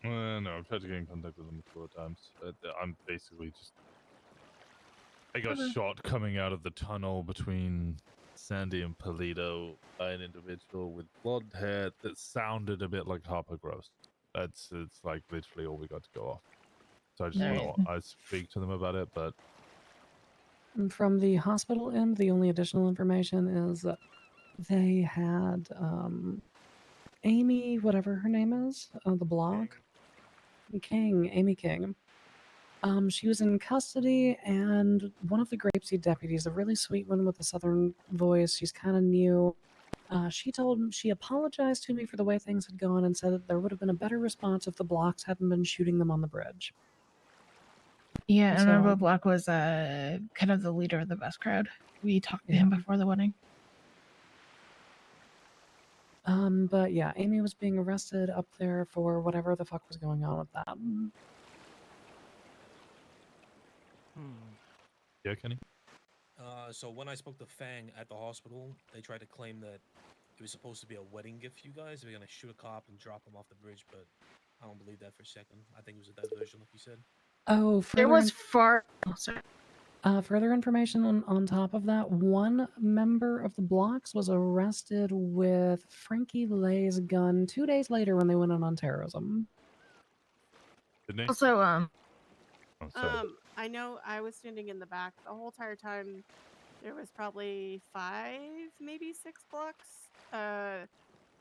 No, I've tried to get in contact with them a couple of times. I'm basically just... I got shot coming out of the tunnel between Sandy and Paleto by an individual with blonde hair that sounded a bit like Harper Gross. It's like literally all we got to go off. So I just want to speak to them about it, but... From the hospital end, the only additional information is that they had Amy, whatever her name is, the block, Amy King, She was in custody, and one of the Grapeseed deputies, a really sweet one with a southern voice, she's kind of new. She apologized to me for the way things had gone and said that there would have been a better response if the blocks hadn't been shooting them on the bridge. Yeah, and So- Honorable Block was kind of the leader of the bus crowd. We talked to him before the wedding. But yeah, Amy was being arrested up there for whatever the fuck was going on with that. Yeah, Kenny? So when I spoke to Fang at the hospital, they tried to claim that it was supposed to be a wedding gift for you guys. They were gonna shoot a cop and drop him off the bridge, but I don't believe that for a second. I think it was a diversion, like you said. Oh, There was far. Oh, sorry. Further information on top of that, one member of the blocks was arrested with Frankie Lay's gun 2 days later when they went in on terrorism. Also, I know I was standing in the back the whole entire time. There was probably 5, maybe 6 blocks.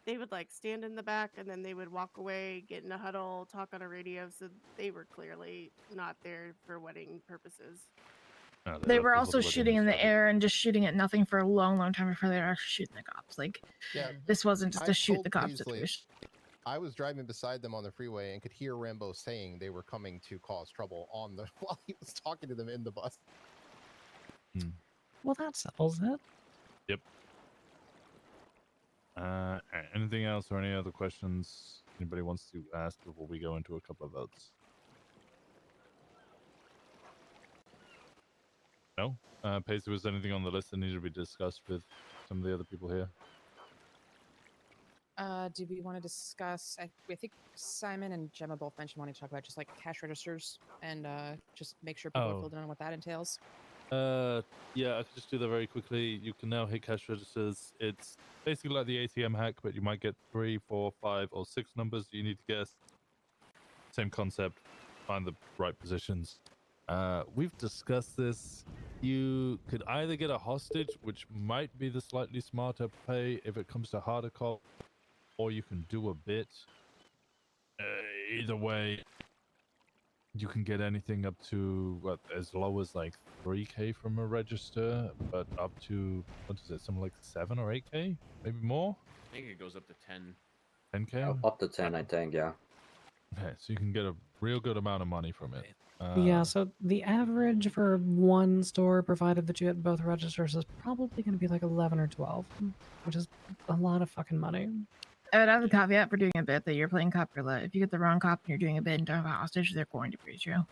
They would like stand in the back and then they would walk away, get in a huddle, talk on a radio. So they were clearly not there for wedding purposes. They were also shooting in the air and just shooting at nothing for a long, long time before they were actually shooting the cops. Like, Yeah, this wasn't just I a shoot told the cops Paisley- situation. I was driving beside them on the freeway and could hear Rambo saying they were coming to cause trouble on the while he was talking to them in the bus. Well, that settles it. Yep. Alright, anything else or any other questions anybody wants to ask before we go into a couple of votes? No? Paisley, was there anything on the list that needed to be discussed with some of the other people here? Do we want to discuss? I think Simon and Gemma both mentioned wanting to talk about just like cash registers and just make sure people are Oh. filled in on what that entails. Yeah, I could just do that very quickly. You can now hit cash registers. It's basically like the ATM hack, but you might get 3, 4, 5, or 6 numbers you need to guess. Same concept. Find the right positions. We've discussed this. You could either get a hostage, which might be the slightly smarter play if it comes to harder call, or you can do a bit. Either way, you can get anything up to as low as like 3k from a register, but up to what is it? Something like 7 or 8k, maybe more. I think it goes up to 10. 10k. Up to 10, I think, yeah. Okay, so you can get a real good amount of money from it. Yeah, so the average for one store, provided that you hit both registers, is probably going to be like 11 or 12, which is a lot of fucking money. I would have the caveat for doing a bit that you're playing cop roulette. If you get the wrong cop and you're doing a bit and don't have a hostage, they're going to freeze you.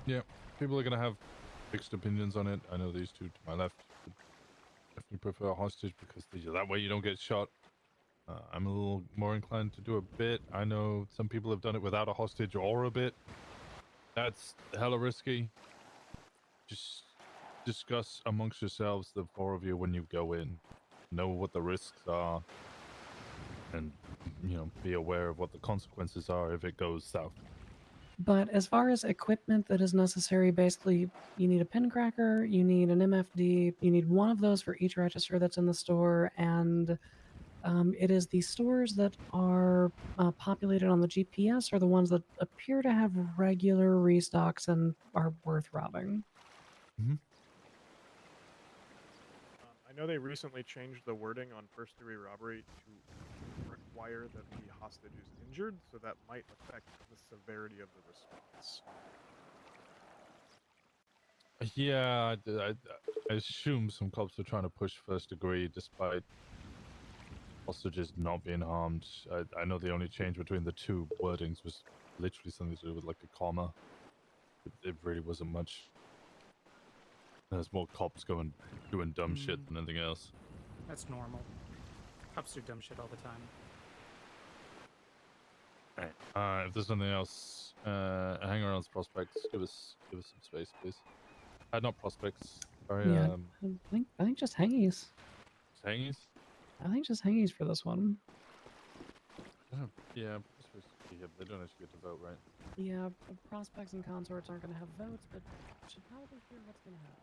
Yeah, people are going to have mixed opinions on it. I know these two to my left would definitely prefer a hostage because that way you don't get shot. I'm a little more inclined to do a bit. I know some people have done it without a hostage or a bit. That's hella risky. Just discuss amongst yourselves, the 4 of you, when you go in. Know what the risks are. And, be aware of what the consequences are if it goes south. But as far as equipment that is necessary, basically, you need a pin cracker, you need an MFD, you need one of those for each register that's in the store, and it is the stores that are populated on the GPS are the ones that appear to have regular restocks and are worth robbing. I know they recently changed the wording on first-degree robbery to require that the hostage is injured, so that might affect the severity of the response. Yeah, I assume some cops are trying to push first degree despite hostages not being harmed. I know the only change between the two wordings was literally something to do with like a comma. It really wasn't much. There's more cops doing dumb shit than anything else. That's normal. Cops do dumb shit all the time. Alright, if there's nothing else, hang around prospects. Give us some space, please. Not prospects. Sorry. Yeah, I think just hangies. Hangies? I think just hangies for this one. Yeah, they don't actually get to vote, right? Yeah, prospects and consorts aren't going to have votes, but should probably hear what's going to happen.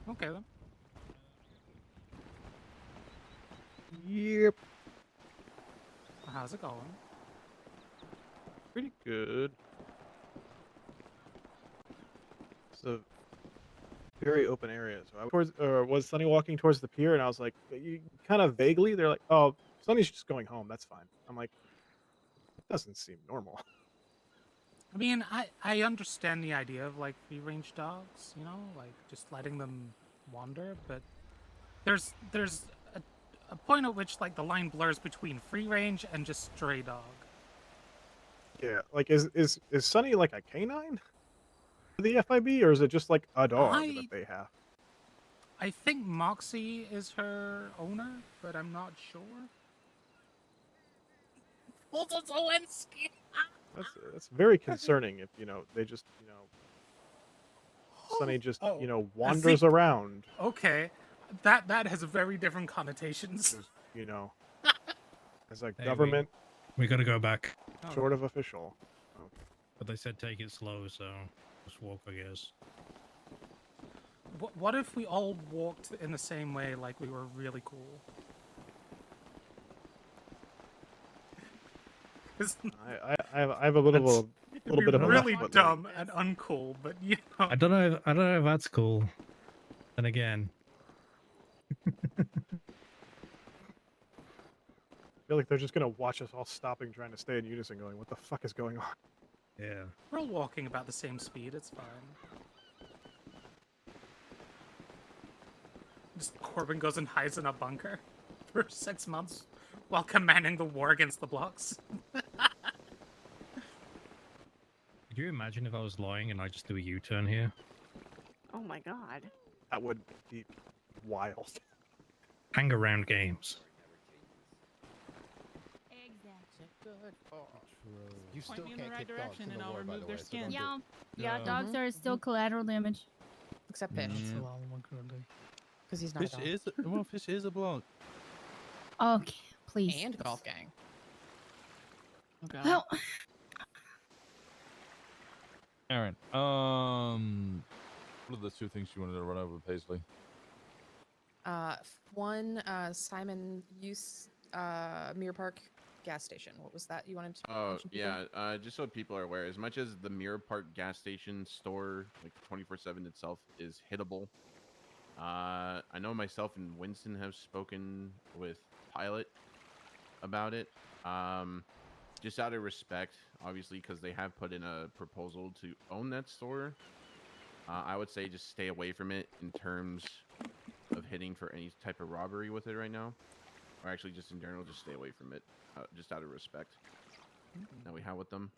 Okay then. Yep. How's it going? Pretty good. It's a very open area. So I was Sunny walking towards the pier, and I was like, you kind of vaguely. They're like, "Oh, Sunny's just going home. That's fine." I'm like, it doesn't seem normal. I mean, I understand the idea of like free range dogs, you know, like just letting them wander, but there's a point at which like the line blurs between free range and just stray dog. Yeah, like is Sunny like a canine for the FIB, or is it just like a dog that they have? I think Moxie is her owner, but I'm not sure. That's very concerning. If they just Sunny just wanders see- around. Okay, that has very different connotations. You know, as a Hey, government we gotta go back. sort of official. But they said take it slow, so just walk, I guess. What if we all walked in the same way, like we were really cool? 'Cause I have a little it'd be bit of a really left foot dumb and uncool, but you know. I don't know if that's cool. Then again, I feel like they're just gonna watch us all stopping, trying to stay in unison, going, "What the fuck is going on?" yeah. We're all walking about the same speed, it's fine. Just Corbin goes and hides in a bunker for 6 months while commanding the war against the blocks. Could you imagine if I was lying and I just do a U-turn here? Oh my god. That would be wild. Hang around games. You Point still me in the can't right kick dogs direction in and the I'll war, by remove the their way. So skin. don't Yeah, do- dogs are still collateral damage. Except fish. Because he's not Fish a dog. is fish is a block. Okay, please. And golf gang. Okay. Well, Aaron, what are the two things you wanted to run over with Paisley? One, Simon use Mirror Park gas station. What was that you wanted to Oh mention, people? yeah, just so people are aware, as much as the Mirror Park gas station store, like 24/7 itself, is hittable. I know myself and Winston have spoken with Pilot about it. Just out of respect, obviously, because they have put in a proposal to own that store. I would say just stay away from it in terms of hitting for any type of robbery with it right now, or actually just in general, just stay away from it, just out of respect that we have with them.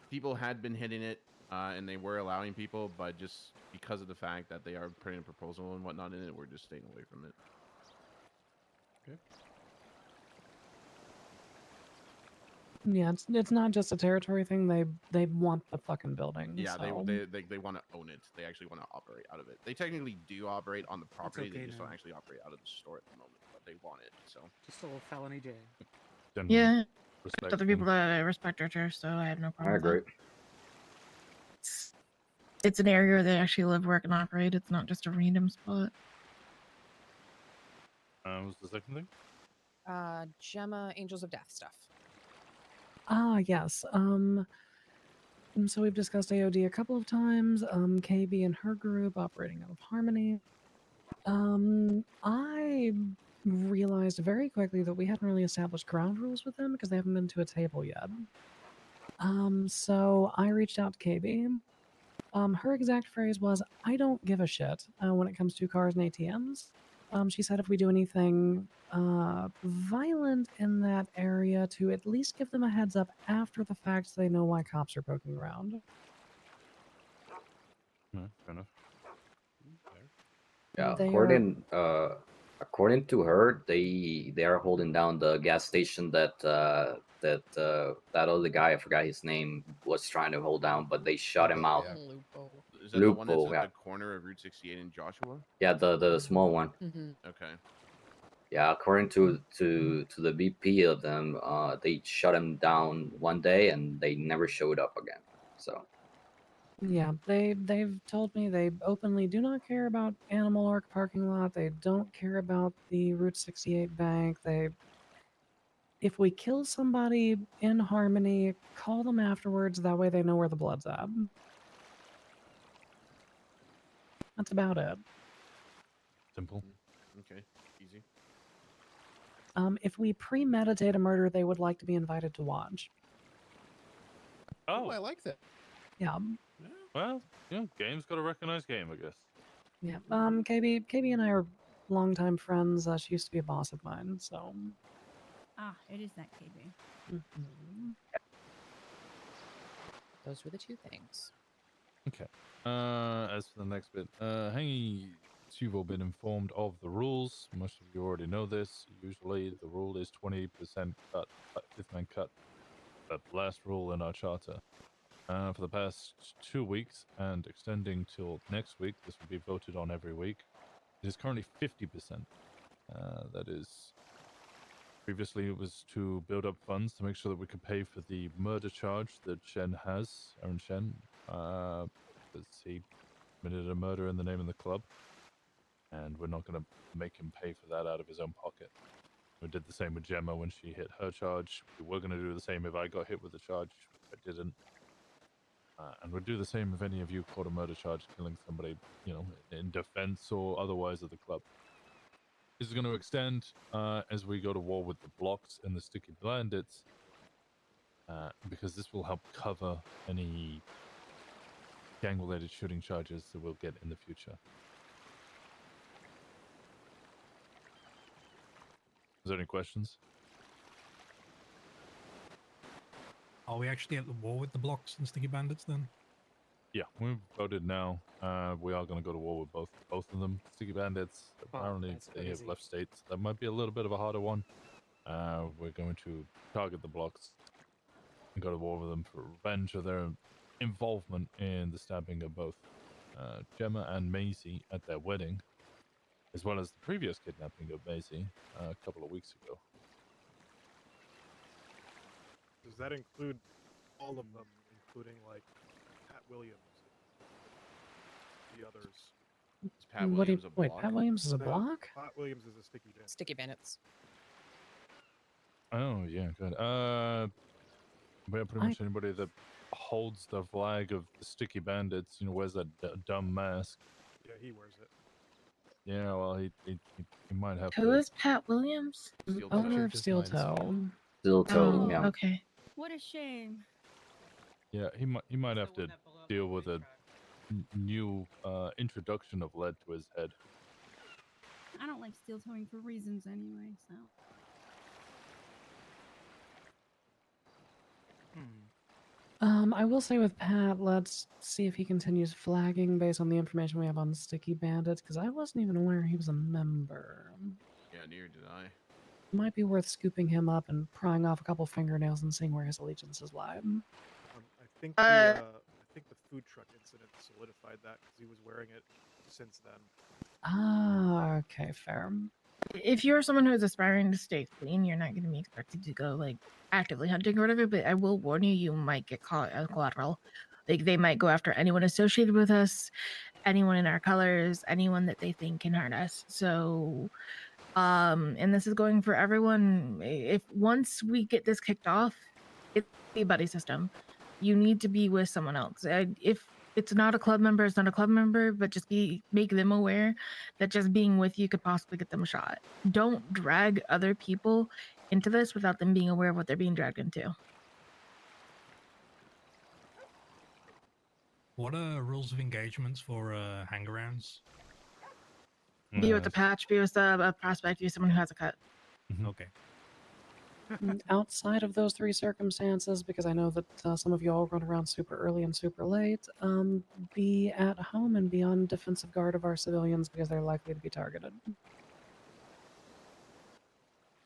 People had been hitting it, and they were allowing people, but just because of the fact that they are putting a proposal and whatnot in it, we're just staying away from it. Okay. Yeah, it's not just a territory thing. They want the fucking building. Yeah, so. they want to own it. They actually want to operate out of it. They technically do operate on the property. okay They just now. don't actually operate out of the store at the moment, but they want it. So Just a little felony jail. Yeah. Respect Other people that I respect are here, so I have no problem. I with that. agree. It's an area where they actually live, work, and operate. It's not just a random spot. What's the second thing? Gemma, Angels of Death stuff. Ah, yes. So we've discussed AOD a couple of times. KB and her group operating out of Harmony. I realized very quickly that we hadn't really established ground rules with them because they haven't been to a table yet. So I reached out to KB. Her exact phrase was, "I don't give a shit when it comes to cars and ATMs." She said if we do anything violent in that area, to at least give them a heads up after the fact so they know why cops are poking around. No, fair enough. Yeah, They according to her, they are holding down the gas station that that other guy, I forgot his name, was trying to hold down, but they shut him out. is that the one that's Loophole, at yeah. the corner of Route 68 in Joshua? Yeah, the small one. Okay. Yeah, according to the VP of them, they shut him down one day and they never showed up again. So Yeah, they've told me they openly do not care about Animal Arc parking lot. They don't care about the Route 68 bank. If we kill somebody in Harmony, call them afterwards. That way they know where the blood's at. That's about it. Simple. Okay, easy. If we premeditate a murder, they would like to be invited to watch. Oh, I like that. Yeah. Well, game's got to recognize game, I guess. Yeah. KB and I are longtime friends. She used to be a boss of mine, so. Ah, it is that KB. Mhm. Those were the two things. Okay. As for the next bit, Hangy, you've all been informed of the rules. Most of you already know this. Usually, the rule is 20% cut, fifth man cut. That last rule in our charter. For the past 2 weeks and extending till next week, this will be voted on every week. It is currently 50%. That is. Previously, it was to build up funds to make sure that we could pay for the murder charge that Shen has, Aaron Shen. Because he committed a murder in the name of the club, and we're not going to make him pay for that out of his own pocket. We did the same with Gemma when she hit her charge. We were going to do the same if I got hit with a charge. I didn't. And we'd do the same if any of you caught a murder charge killing somebody, in defense or otherwise of the club. This is going to extend as we go to war with the blocks and the sticky bandits, because this will help cover any gang-related shooting charges that we'll get in the future. Is there any questions? Are we actually at the war with the blocks and sticky bandits then? Yeah, we've voted now. We are going to go to war with both of them. Sticky bandits, apparently that's they have crazy. left states. That might be a little bit of a harder one. We're going to target the blocks and go to war with them for revenge of their involvement in the stabbing of both Gemma and Maisie at their wedding, as well as the previous kidnapping of Maisie a couple of weeks ago. Does that include all of them, including like Pat Williams, the others? Is Pat What do you, Williams a wait, block? Pat Williams is a No, block? Pat Williams is a sticky bandit. Sticky bandits. Oh yeah, good. Yeah, pretty much anybody that holds the flag of the sticky bandits, wears that dumb mask. Yeah, he wears it. Yeah, well, he might have Who to. is Pat Williams? Owner of Steel Toe. Steel Toe, Oh, yeah. okay. What a shame. Yeah, he might have to deal with a new introduction of lead to his head. I don't like steel towing for reasons anyway, so. I will say with Pat, let's see if he continues flagging based on the information we have on Sticky Bandits, because I wasn't even aware he was a member. Yeah, neither did I. Might be worth scooping him up and prying off a couple fingernails and seeing where his allegiances lie. I think the food truck incident solidified that because he was wearing it since then. Ah, okay, fair. If you're someone who is aspiring to stay clean, you're not going to be expected to go like actively hunting or whatever. But I will warn you, you might get caught as collateral. Like they might go after anyone associated with us, anyone in our colors, anyone that they think can hurt us. So, and this is going for everyone. If once we get this kicked off, it's a buddy system. You need to be with someone else. If it's not a club member, it's not a club member, but just make them aware that just being with you could possibly get them a shot. Don't drag other people into this without them being aware of what they're being dragged into. What are rules of engagements for hang-arounds? Be with the patch, be with a prospect, be with someone who has a cut. Okay. Outside of those three circumstances, because I know that some of you all run around super early and super late, be at home and be on defensive guard of our civilians because they're likely to be targeted.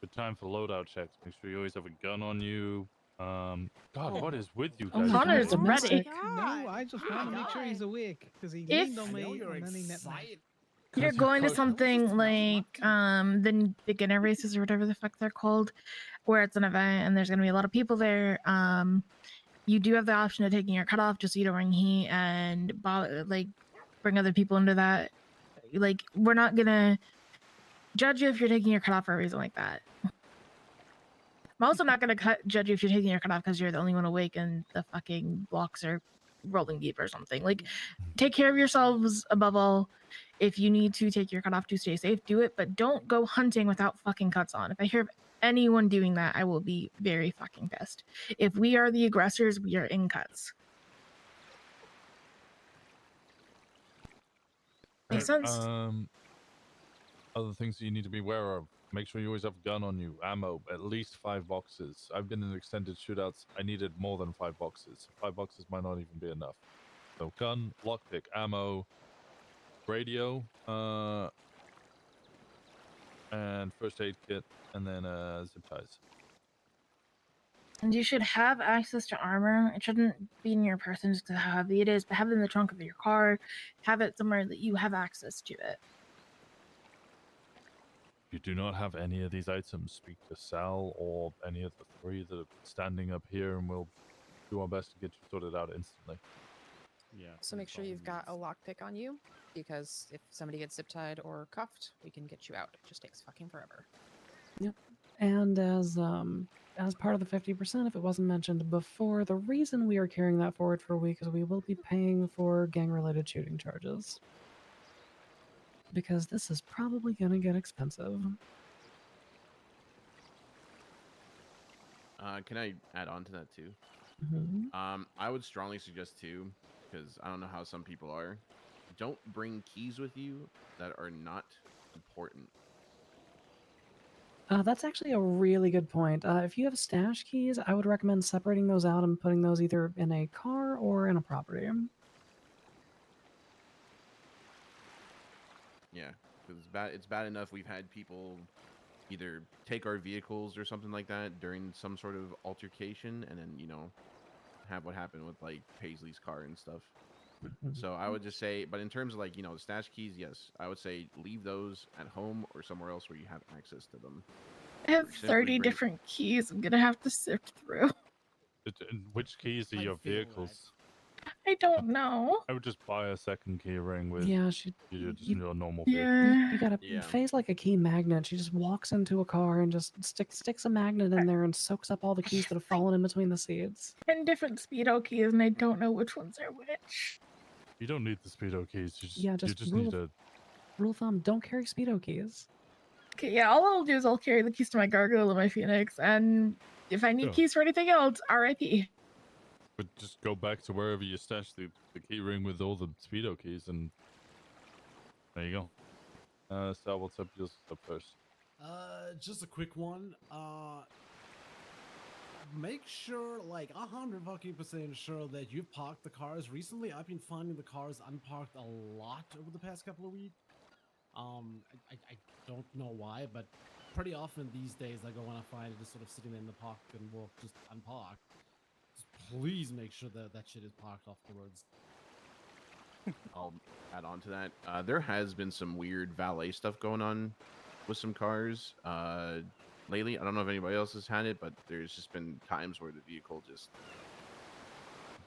Good time for loadout checks. Make sure you always have a gun on you. God, Oh. what is with you Oh guys? my Connor's God, ready. domestic. No, I just want to make sure he's awake because he If- leaned on me I know you're and then he met me. excited. You're going to something like the beginner races or whatever the fuck they're called, where it's an event and there's gonna be a lot of people there. you do have the option of taking your cutoff just so you don't bring heat and like bring other people into that. Like, we're not gonna judge you if you're taking your cutoff for a reason like that. I'm also not gonna judge you if you're taking your cutoff because you're the only one awake and the fucking blocks are rolling deep or something. Like, take care of yourselves above all. If you need to take your cutoff to stay safe, do it, but don't go hunting without fucking cuts on. If I hear of anyone doing that, I will be very fucking pissed. If we are the aggressors, we are in cuts. Makes sense? Other things that you need to be aware of. Make sure you always have a gun on you, ammo, at least 5 boxes. I've been in extended shootouts. I needed more than 5 boxes. 5 boxes might not even be enough. So gun, lockpick, ammo, radio, and first aid kit, and then zip ties. And you should have access to armor. It shouldn't be in your person just because how heavy it is, but have it in the trunk of your car. Have it somewhere that you have access to it. If you do not have any of these items, speak to Sal or any of the 3 that are standing up here, and we'll do our best to get you sorted out instantly. Yeah. So make sure you've got a lockpick on you, because if somebody gets zip tied or cuffed, we can get you out. It just takes fucking forever. Yep. And as part of the 50%, if it wasn't mentioned before, the reason we are carrying that forward for a week is we will be paying for gang-related shooting charges. Because this is probably going to get expensive. Can I add on to that too? Mm-hmm. I would strongly suggest too, because I don't know how some people are. Don't bring keys with you that are not important. That's actually a really good point. If you have stash keys, I would recommend separating those out and putting those either in a car or in a property. Yeah, because it's bad enough we've had people either take our vehicles or something like that during some sort of altercation, and then have what happened with like Paisley's car and stuff. So I would just say, but in terms of like the stash keys, yes, I would say leave those at home or somewhere else where you have access to them. I have 30 different keys I'm gonna have to sift through. Which keys are your vehicles? I don't know. I would just buy a second key ring with your normal vehicle. You gotta phase like a key magnet. She just walks into a car and just sticks a magnet in there and soaks up all the keys that have fallen in between the seats. 10 different speedo keys, and I don't know which ones are which. You don't need the speedo keys. You just rule, need a. Rule of thumb: don't carry speedo keys. Okay, yeah, all I'll do is I'll carry the keys to my gargoyle and my phoenix, and if I need keys for anything else, RIP. But just go back to wherever you stashed the key ring with all the speedo keys, and there you go. Sal, what's up? Yours up first. Just a quick one. Make sure, like 100% sure that you've parked the cars. Recently, I've been finding the cars unparked a lot over the past couple of weeks. I don't know why, but pretty often these days I go and I find it just sort of sitting in the park and will just unpark. Just please make sure that that shit is parked afterwards. I'll add on to that. There has been some weird valet stuff going on with some cars lately. I don't know if anybody else has had it, but there's just been times where the vehicle just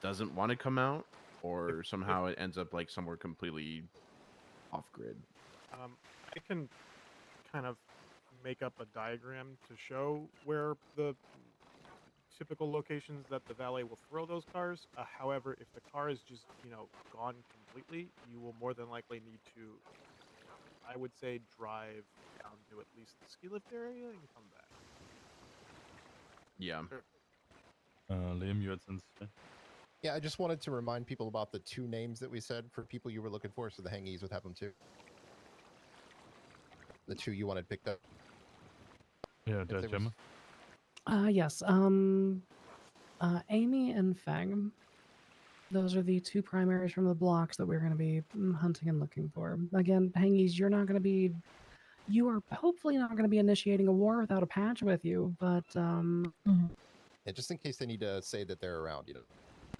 doesn't want to come out, or somehow it ends up like somewhere completely off grid. I can kind of make up a diagram to show where the typical locations that the valet will throw those cars. However, if the car is just, gone completely, you will more than likely need to, I would say, drive down to at least the ski lift area and come back. Yeah. Liam, you had something to say? Yeah, I just wanted to remind people about the 2 names that we said for people you were looking for, so the hangies would have them too. The 2 you wanted picked up. Yeah, Gemma. Yes. Amy and Fang. Those are the 2 primaries from the blocks that we're going to be hunting and looking for. Again, hangies, you're not going to be. You are hopefully not going to be initiating a war without a patch with you, but Yeah, just in case they need to say that they're around,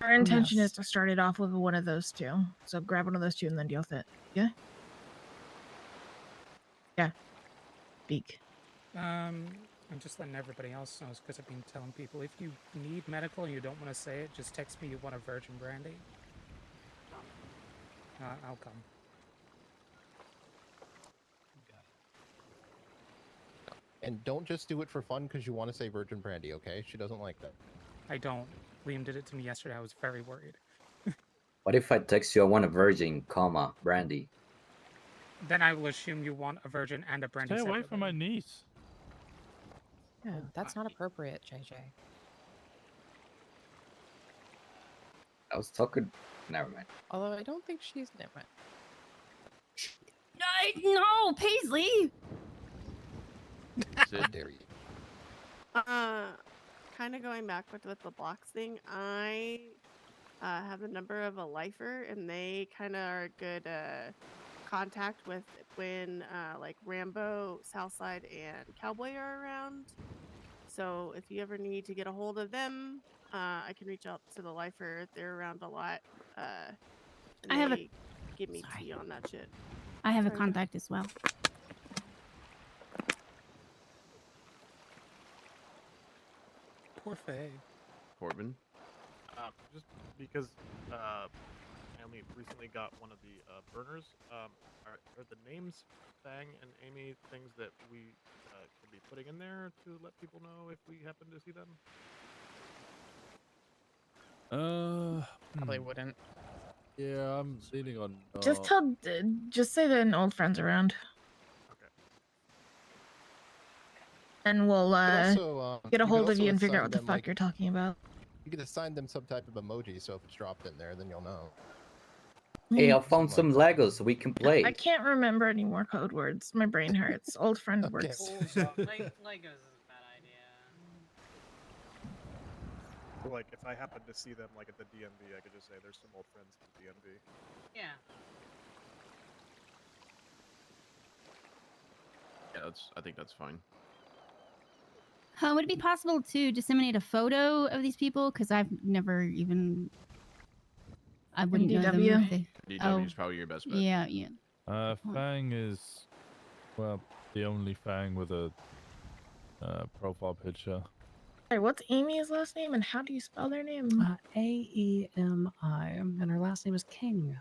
Our intention is to start it off with one of those 2. So grab one of those 2 and then deal with it. Yeah? Yeah. Speak. I'm just letting everybody else know because I've been telling people if you need medical and you don't want to say it, just text me you want a virgin brandy. I'll come. And don't just do it for fun because you want to say Virgin Brandy, okay? She doesn't like that. I don't. Liam did it to me yesterday. I was very worried. What if I text you I want a virgin, comma, brandy? Then I will assume you want a virgin and a brandy. Stay away from my separately. niece. Yeah, that's not appropriate, JJ. I was talking. Never mind. Although I don't think she's different. No, Paisley. How dare you? Kind of going back with the blocks thing. I have the number of a lifer, and they kind of are good contact with when like Rambo, Southside, and Cowboy are around. So if you ever need to get a hold of them, I can reach out to the lifer. They're around a lot. And I have a- they give me tea on that shit. I have a Sorry. contact as well. Poor Faye. Corbin. Just because I only recently got one of the burners. Are the names Fang and Amy things that we could be putting in there to let people know if we happen to see them? Probably wouldn't. Yeah, I'm leaning on. Just say that an old friend's around. And we'll also, get a you could hold of also you and figure out assign what the them, fuck like- you're talking about. You could assign them some type of emoji, so if it's dropped in there, then you'll know. Hey, I found some Legos so we can play. I can't remember any more code words. My brain hurts. Old friend works. Legos is a bad idea. So, like, if I happen to see them, like, at the DMV, I could just say there's some old friends at the DMV. Yeah. Yeah, I think that's fine. Would it be possible to disseminate a photo of these people? Because I've never even. I wouldn't know them. DW? If they... DW is probably your best bet. Yeah, yeah. Fang is, well, the only Fang with a profile picture. Sorry, what's Amy's last name and how do you spell their name? A-E-M-I, and her last name is King.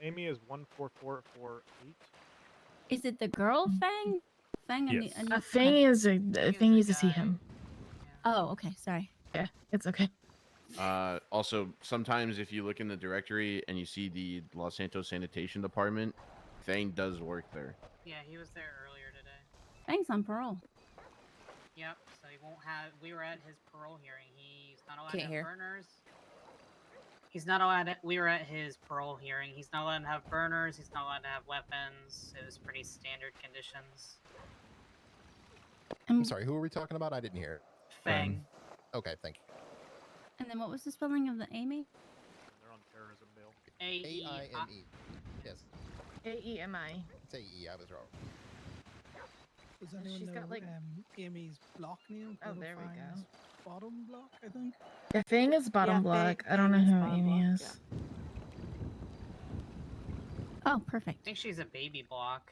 Amy is 14448. Is it the girl Fang? Fang and Yes. the. Fang is a thing is to see him. Oh, okay. Sorry. Yeah, it's okay. Also, sometimes if you look in the directory and you see the Los Santos Sanitation Department, Fang does work there. Yeah, he was there earlier today. Fang's on parole. Yep, so he won't have. We were at his parole hearing. He's not allowed Can't to have hear. burners. He's not allowed. We were at his parole hearing. He's not allowed to have burners. He's not allowed to have weapons. It was pretty standard conditions. I'm sorry, who are we talking about? I didn't hear. Fang. Okay, thank you. And then what was the spelling of the Amy? They're on terrorism bail. A-I-M-E. Yes. A-E-M-I. It's A-E, I was wrong. Does anyone She's know got, like- Amy's block name? Oh, Little there we go. Fang's Bottom block, I think. Yeah, Fang is bottom Yeah, block. Fang- I don't know Fang is who bottom Amy block, is. Oh, perfect. I think she's a baby block.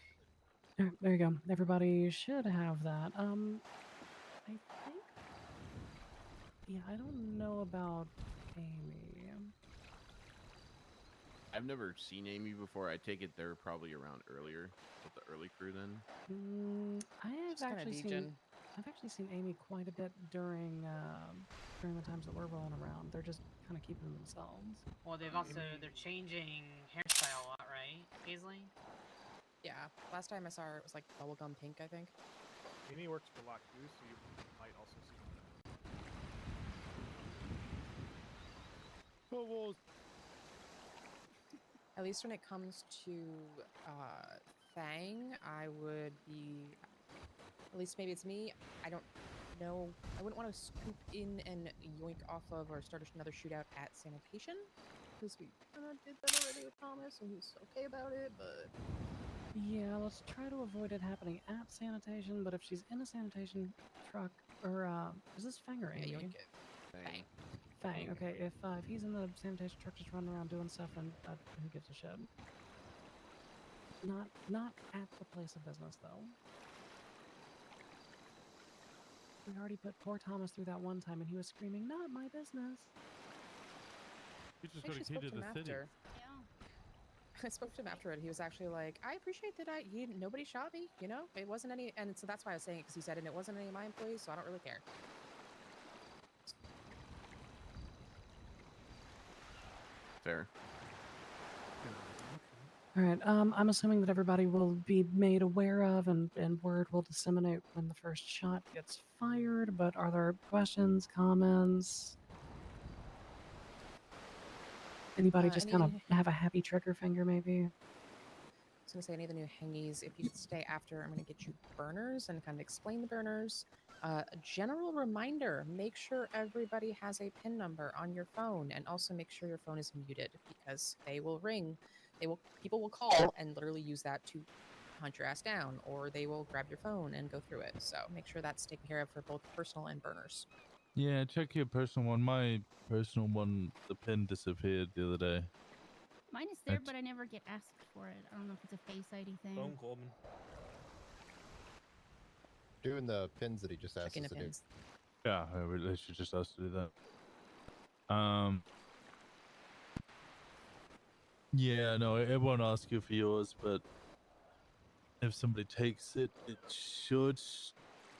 There you go. Everybody should have that. I think. Yeah, I don't know about Amy. I've never seen Amy before. I take it they're probably around earlier with the early crew then. I have She's kinda actually seen. degen. I've actually seen Amy quite a bit during the times that we're rolling around. They're just kind of keeping themselves. Well, they're changing hairstyle a lot, right, Paisley? Yeah, last time I saw her, it was like bubblegum pink, I think. Amy works for Lock 2, so you might also see them. At least when it comes to Fang, I would be. At least maybe it's me. I don't know. I wouldn't want to scoop in and yoink off of or start another shootout at sanitation because we kind of did that already with Thomas and he's okay about it. But Yeah, let's try to avoid it happening at sanitation. But if she's in a sanitation truck, or is this Fang or Amy? yeah, yoink it. Fang. Fang. Okay, if he's in the sanitation truck just running around doing stuff, then who gives a shit? Not at the place of business though. We already put poor Thomas through that one time, and he was screaming, "Not my business." You just I got a actually key spoke to to the him city. after. I spoke to him afterward. He was actually like, I appreciate that nobody shot me, you know? It wasn't any, and so that's why I was saying it, because he said, and it wasn't any of my employees, so I don't really care. Fair. All right. I'm assuming that everybody will be made aware of, and word will disseminate when the first shot gets fired. But are there questions, comments? Anybody just kind of have a happy trigger finger, maybe? I was gonna say any of the new hangies, if you could stay after, I'm gonna get you burners and kind of explain the burners. A general reminder, make sure everybody has a PIN number on your phone, and also make sure your phone is muted, because they will ring. People will call and literally use that to hunt your ass down, or they will grab your phone and go through it. So make sure that's taken care of for both personal and burners. Yeah, check your personal one. My personal one, the pin disappeared the other day. Mine is there, but I never get asked for it. I don't know if it's a Face ID thing. Phone Corbin. Doing the pins that he just asked Checking us the to do. pins. Yeah, they should just ask to do that. Yeah, no, it won't ask you for yours, but if somebody takes it, it should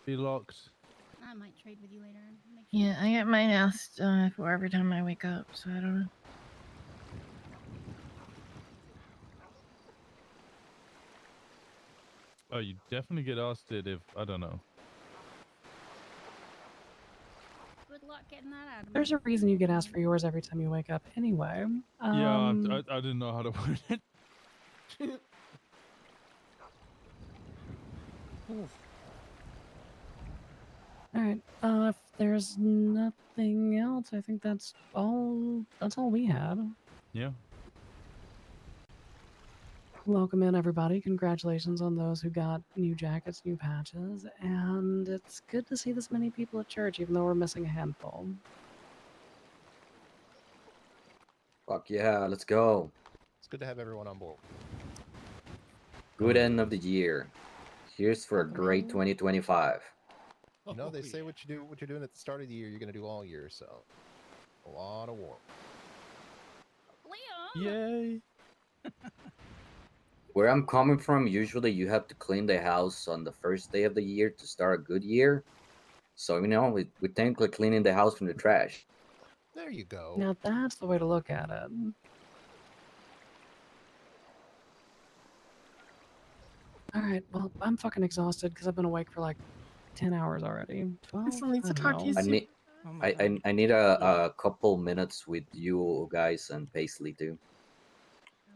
be locked. I might trade with you later. Make sure. Yeah, I get mine asked for every time I wake up, so I don't know. Oh, you definitely get asked it if, I don't know. Good luck getting that out of me. There's a reason you get asked for yours every time you wake up, anyway. Yeah, I didn't know how to word it. All right. If there's nothing else, I think that's all. That's all we had. Yeah. Welcome in, everybody. Congratulations on those who got new jackets, new patches, and it's good to see this many people at church, even though we're missing a handful. Fuck yeah, let's go. It's good to have everyone on board. Good end of the year. Here's for a great 2025. You know, they say what you're doing at the start of the year, you're going to do all year. So, a lot of war. Yay! Where I'm coming from, usually you have to clean the house on the first day of the year to start a good year. So, you know, we're technically cleaning the house from the trash. There you go. Now that's the way to look at it. All right. Well, I'm fucking exhausted because I've been awake for like 10 hours already. 12? Still needs to talk to you I soon. need, I need a couple minutes with you guys and Paisley too,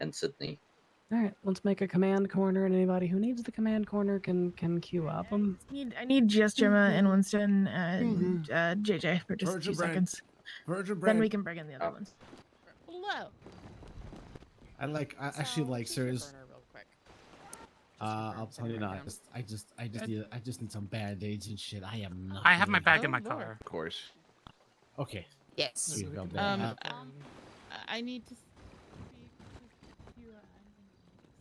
and Sydney. All right, let's make a command corner, and anybody who needs the command corner can queue up. I need just Gemma and Winston and JJ for just Virgin 2 bread. seconds. Virgin Then bread. we can bring in the other ones. Hello. I actually like serious. I'll tell you now. I just need some band-aids and shit. I am not. I have my feeling bag it. in my car. Of course. Okay. Yes. Sweet, well done. I need to.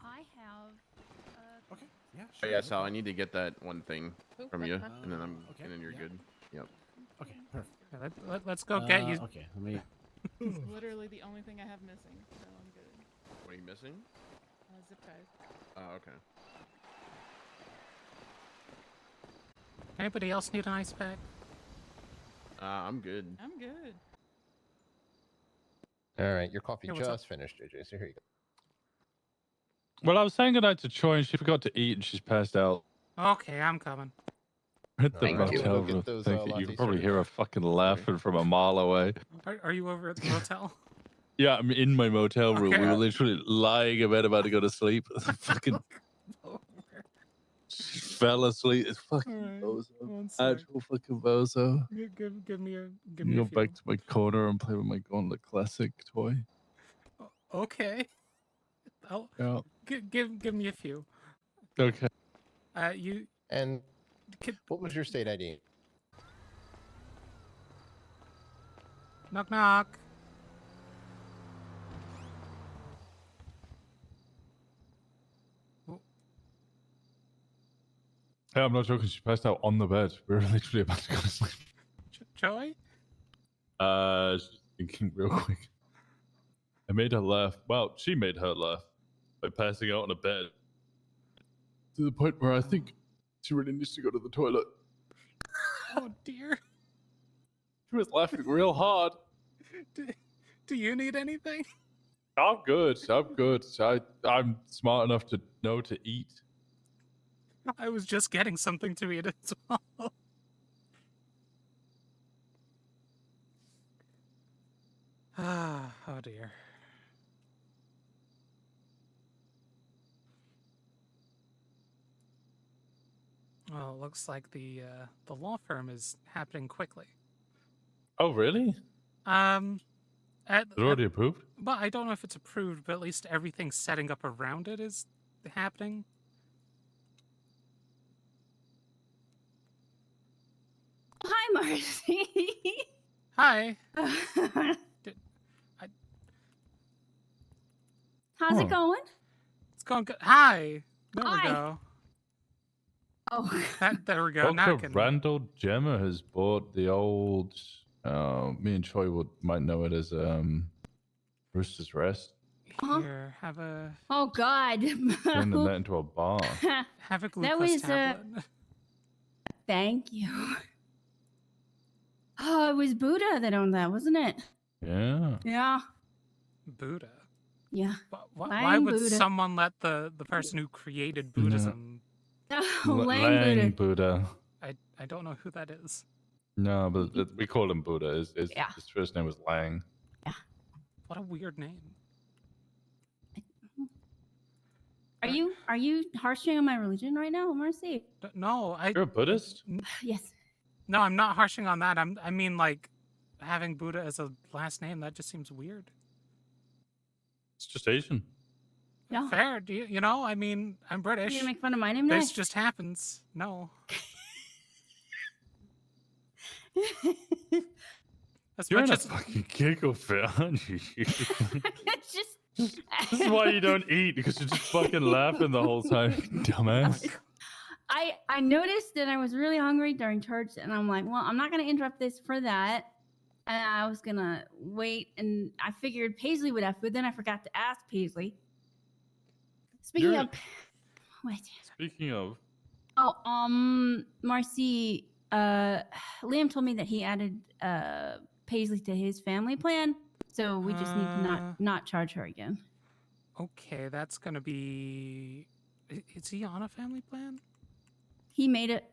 I have. Okay. Yeah. Oh, yeah, Sal, I need to get that one thing from you, and then okay, and then you're good. Yep. Okay. Perfect. Yeah, let's go get you. Okay. Let me. It's literally the only thing I have missing, so I'm good. What are you missing? Zip ties. Oh, okay. Anybody else need an ice pack? I'm good. I'm good. All right, your coffee Hey, what's up? just finished, JJ. So here you go. Well, I was saying goodnight to Troy, and she forgot to eat, and she's passed out. Okay, I'm coming. At the Thank you. motel Go get room. those, Thank you. You lattes can probably started. hear her fucking laughing from a mile away. Are you over at the motel? Yeah, I'm in my motel room. Okay. We were literally lying in bed about to go to sleep. fucking she fell asleep. It's fucking bozo. One sec. Actual fucking bozo. Give me a I'm go back to my corner and play with my Gauntlet Classic toy. Okay. I'll, Yeah. give me a few. Okay. You And what was your state ID? knock knock. Hey, I'm not joking. She passed out on the bed. We were literally about to go to sleep. Joey? She's thinking real quick. I made her laugh. Well, she made her laugh by passing out on a bed to the point where I think she really needs to go to the toilet. Oh dear. She was laughing real hard. Do you need anything? I'm good. I'm good. I'm smart enough to know to eat. I was just getting something to eat as well. Oh dear. Well, it looks like the law firm is happening quickly. Oh, really? Is it already approved? Well, I don't know if it's approved, but at least everything setting up around it is happening. Hi, Marcie. Hi. How's it going? It's going good. Hi. There we Hi. go. Oh. There we go. Now I Dr. can... Randall Gemma has bought the old, me and Troy might know it as Rooster's Rest. Here, have a... Oh God. Turning that into a bar. Have a That glucose was tablet. Thank you. Oh, it was Buddha that owned that, wasn't it? Yeah. Yeah. Buddha. Yeah. Why Lang would Buddha. someone let the person who created Buddhism? Oh, Lang Buddha. I don't know who that is. No, but we call him Buddha. His first name was Lang. What a weird name. Are you harshing on my religion right now, Marcie? No, You're a Buddhist? Yes. No, I'm not harshing on that. I mean, like, having Buddha as a last name, that just seems weird. It's just Asian. Yeah. Fair. Do you know? I mean, I'm British. You gonna make fun of my name now? This just happens. No. As You're much in a as fucking giggle fit, aren't you? It's just. This is why you don't eat, because you're just fucking laughing the whole time, dumbass. I noticed that I was really hungry during church, and I'm like, well, I'm not gonna interrupt this for that. And I was gonna wait, and I figured Paisley would have food. Then I forgot to ask Paisley. Speaking of, wait. Speaking of, Marcie, Liam told me that he added Paisley to his family plan, so we just need to not charge her again. Okay, that's gonna be. Is he on a family plan? He made it,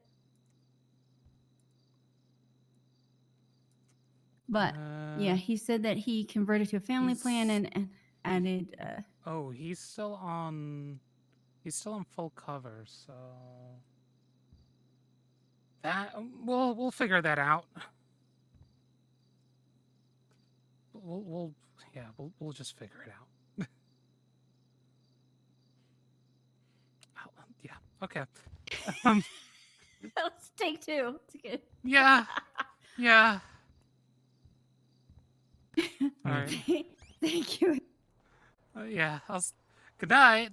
but yeah, he said that he converted to a family plan and added. Oh, he's still on. He's still on full cover, so that we'll figure that out. We'll just figure it out. Yeah. Okay. Let's take two. It's good. Yeah. Yeah. All right. Thank you. Yeah. Good night.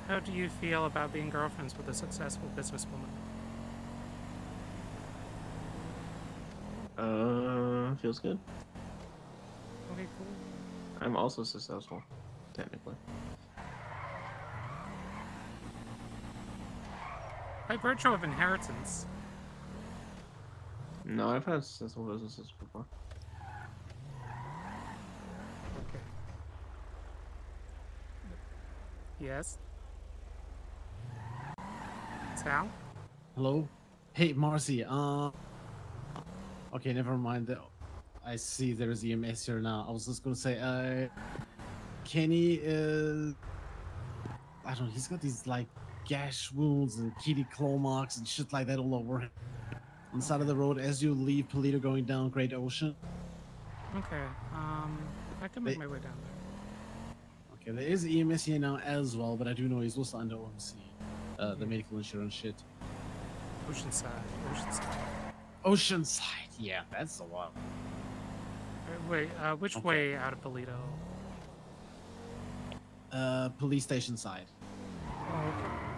How do you feel about being girlfriends with a successful businesswoman? Feels good. Okay, cool. I'm also successful, technically. By virtue of inheritance. No, I've had successful businesses before. Okay. Yes. Sal? Hello? Hey, Marcie, okay, never mind. I see there's EMS here now. I was just gonna say, Kenny is... I don't know, he's got these, like, gash wounds and kitty claw marks and shit like that all over him. On the side of the road as you leave Paleto going down Great Ocean. Okay, I can make my way down there. Okay, there is EMS here now as well, but I do know he's also under OMC. The medical insurance shit. Oceanside. Oceanside, yeah, that's the one. Wait, which way out of Paleto? Police station side. Oh, okay.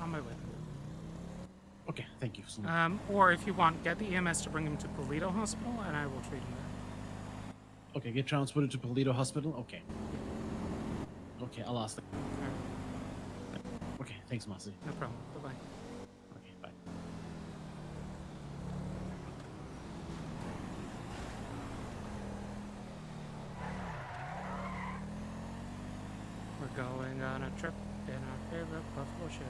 on my way. Okay, thank you so much. Or if you want, get the EMS to bring him to Paleto Hospital, and I will treat him there. Okay, get transported to Paleto Hospital. Okay. Okay, I'll ask them. Okay, thanks, Marcie. No problem. Bye bye. Okay, bye. We're going on a trip in our favorite buffalo ship.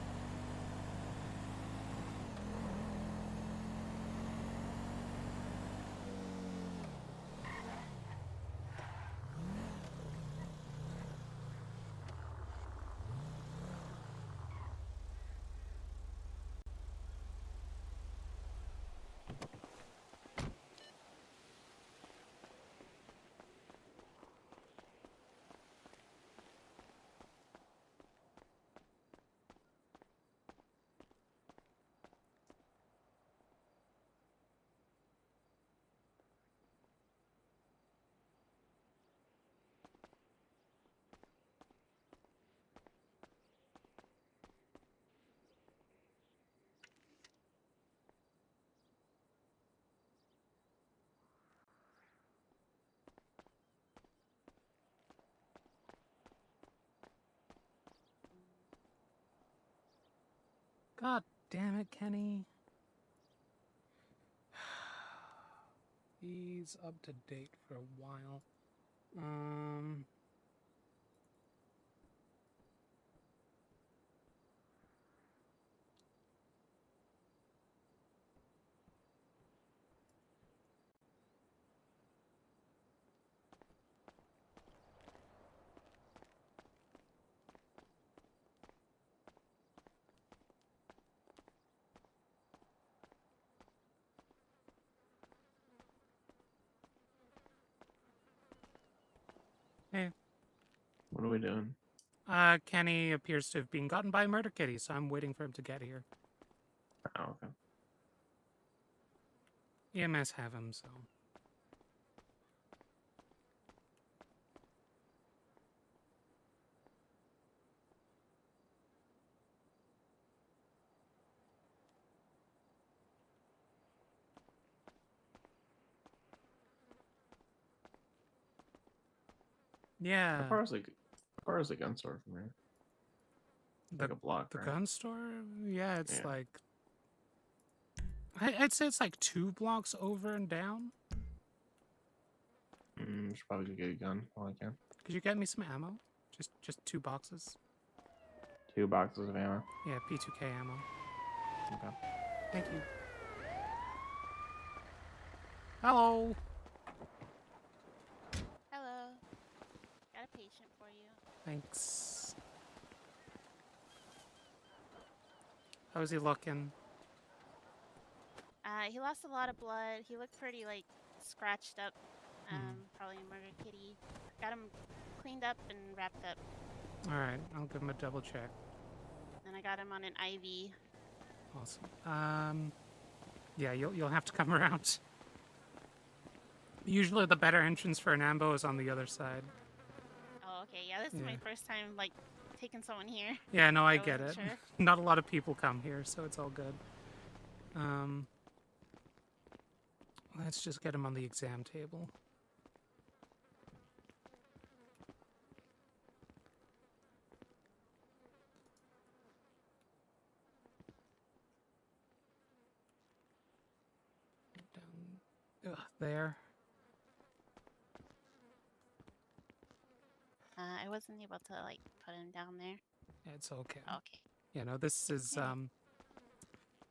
God damn it, Kenny. He's up to date for a while. Hey. What are we doing? Kenny appears to have been gotten by a murder kitty, so I'm waiting for him to get here. Oh, okay. EMS have him, so. Yeah. How far is the gun store from here? Like a block, The right? gun store? Yeah, it's Yeah. like... I'd say it's like 2 blocks over and down. Should probably go get a gun while I can. Could you get me some ammo? Just 2 boxes. 2 boxes of ammo. Yeah, P2K ammo. Okay. Thank you. Hello. Hello. Got a patient for you. Thanks. How's he looking? He lost a lot of blood. He looked pretty, like, scratched up. Probably a murder kitty. Got him cleaned up and wrapped up. Alright, I'll give him a double check. Then I got him on an IV. Awesome. Yeah, you'll have to come around. Usually the better entrance for an ambo is on the other side. Oh, okay. Yeah, this is my Yeah. first time, like, taking someone here. Yeah, no, I so get it. wasn't sure. Not a lot of people come here, so it's all good. Let's just get him on the exam table. Down, there. I wasn't able to, like, put him down there. It's okay. Okay. You know, this is,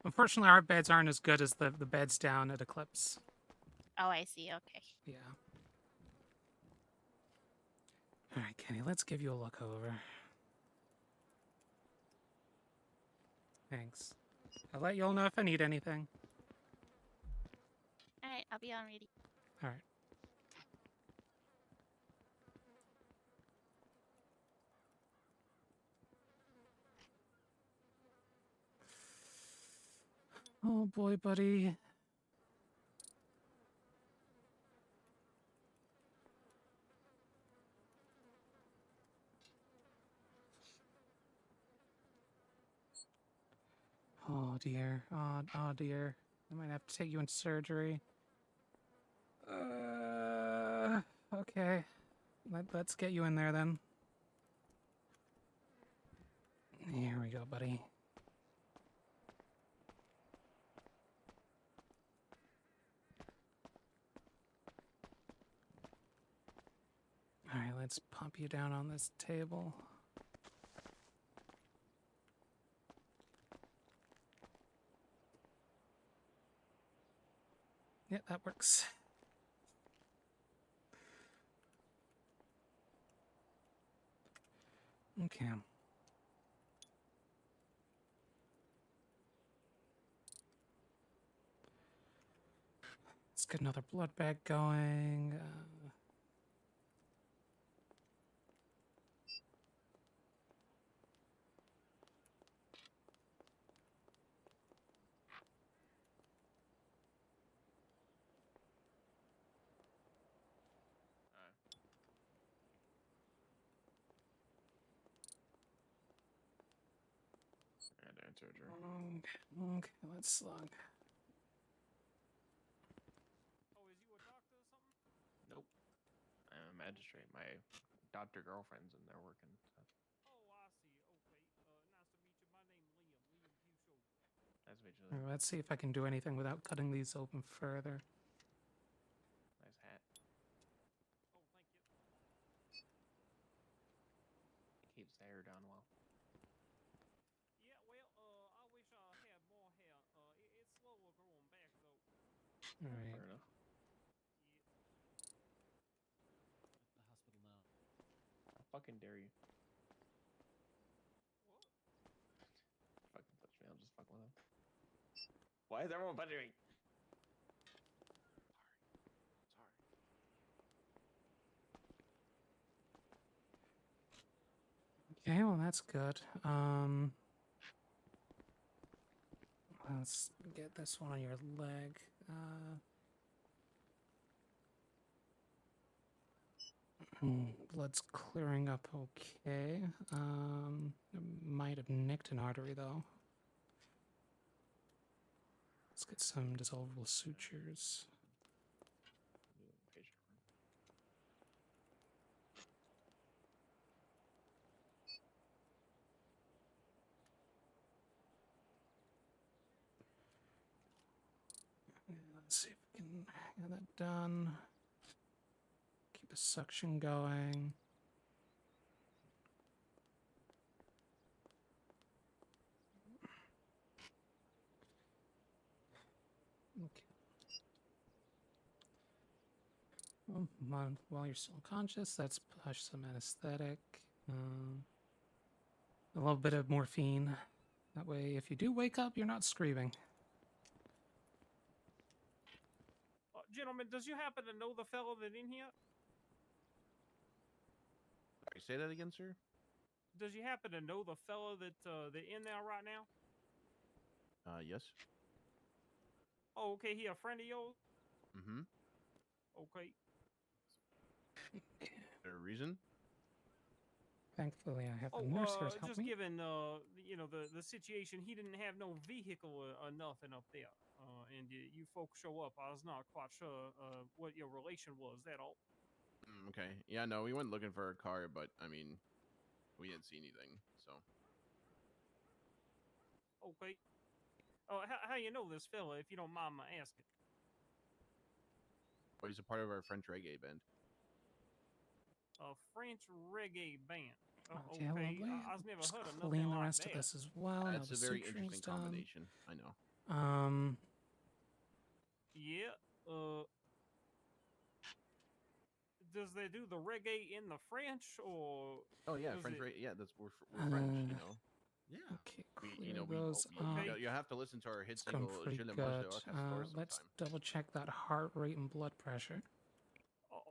unfortunately our beds aren't as good as the beds down at Eclipse. Oh, I see. Okay. Yeah. Alright, Kenny, let's give you a look over. Thanks. I'll let you all know if I need anything. Alright, I'll be on ready. Alright. Oh boy, buddy. Oh dear. Oh dear. I might have to take you into surgery. Okay. Let's get you in there then. Here we go, buddy. All right, let's pump you down on this table. Yeah, that works. Okay. Let's get another blood bag going. Surgery. Okay, let's slug. Nope. I'm a magistrate. My doctor girlfriend's in there working. So. Nice to meet you. All right, let's see if I can do anything without cutting these open further. Nice hat. Keeps the hair down well. All right. Fair enough. At the hospital now. How fucking dare you? Fucking touch me. I'm just fucking with him. Why is everyone punching me? Sorry. Okay, well that's good. Let's get this one on your leg. Blood's clearing up okay. Might have nicked an artery though. Let's get some dissolvable sutures. Let's see if we can get that done. Keep the suction going. Okay. Well, while you're still unconscious, let's push some anesthetic. A little bit of morphine. That way, if you do wake up, you're not screaming. Gentlemen, does you happen to know the fellow that in here? Sorry, say that again, sir. Does you happen to know the fellow that in there right now? Yes. Oh, okay. He a friend of yours? Mm-hmm. Okay. Is there a reason? Thankfully, I have the nurse here to help just me. given you know the situation, he didn't have no vehicle or nothing up there, and you folks show up. I was not quite sure what your relation was. That all. Okay. Yeah, no, we went looking for a car, but I mean, we didn't see anything. So. Okay. How you know this fella, if you don't mind my asking? Well, he's a part of our French reggae band. A French reggae band. Okay, lovely. I've never Just heard of clean nothing the like rest that. of this as well. Now That's the a very suturing's interesting done. combination. I know. Yeah. Does they do the reggae in the French or? Oh yeah, does French it- reggae. Yeah, we're French. You know. Yeah. Okay, You know, those you have to listen to our hit It's going single pretty "Je le mange good. dehors Castor" Let's sometime. double check that heart rate and blood pressure.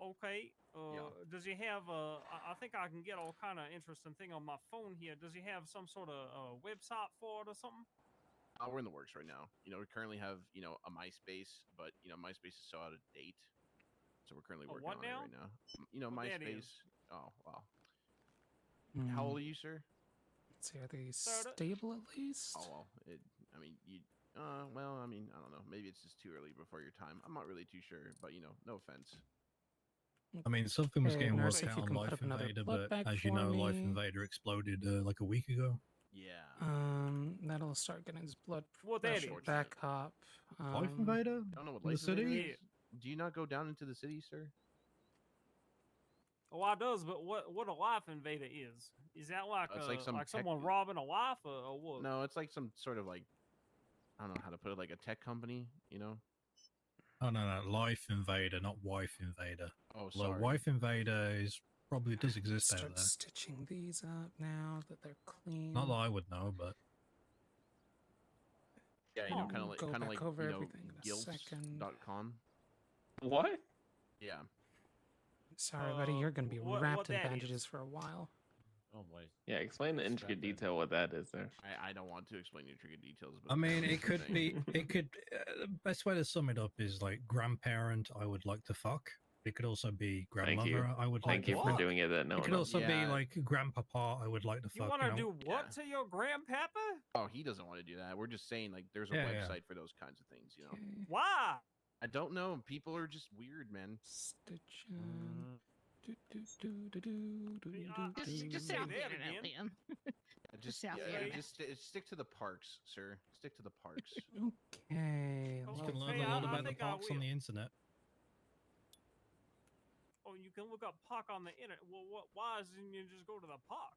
Okay. Yeah. Does he have I think I can get all kind of interesting thing on my phone here. Does he have some sort of website for it or something? We're in the works right now. You know, we currently have a MySpace, but MySpace is so out of date, so we're currently working what on now? it right now. You know, What that MySpace. is? Oh wow. How old are you, sir? Let's see, are they Soda? stable at least? Oh well, I mean, you. Well, I mean, I don't know. Maybe it's just too early before your time. I'm not really too sure, but no offense. I mean, something was Okay, getting nurse, worked if out you on can put Life up another Invader, blood but bag as you for know, Life me. Invader exploded like a week ago. Yeah. That'll start getting his blood What that pressure is? back up. Life Invader? I don't know what In the Life Invader city? is. Do you not go down into the city, sir? Oh, I does, but what a life invader is? Is that like It's like some like tech- someone robbing a life or what? No, it's like some sort of like, I don't know how to put it, like a tech company, Oh no, Life Invader, not Wife Invader. Oh, Although sorry. Wife Invader probably does exist out Start there. stitching these up now that they're clean. Not that I would know, but Yeah, kind of Go like back over everything in a second. gilfs.com. What? Yeah. Sorry, buddy, you're gonna be wrapped in that is? bandages for a while. Oh boy. Yeah, explain the intricate detail what that is there. I don't want to explain the intricate details, but I mean, that's it could the be. thing. It could. The best way to sum it up is like grandparent. I would like to fuck. It could also be Thank you. grandmother. I would like Thank to you for fuck. doing it that no It one could else. also be Yeah. like grandpapa. I would like to You fuck. want to know? do what to your grandpapa? Oh, he doesn't want to do that. We're just saying like there's a Yeah, yeah. website for those kinds of things, Why? I don't know. People are just weird, man. Stitching. Just say that again. Liam. Just South yeah, Area. just stick to the parks, sir. Stick to the parks. Okay. You can learn Okay, a lot I about the think I parks on will. the internet. Oh, you can look up park on the internet. Well, why doesn't you just go to the park?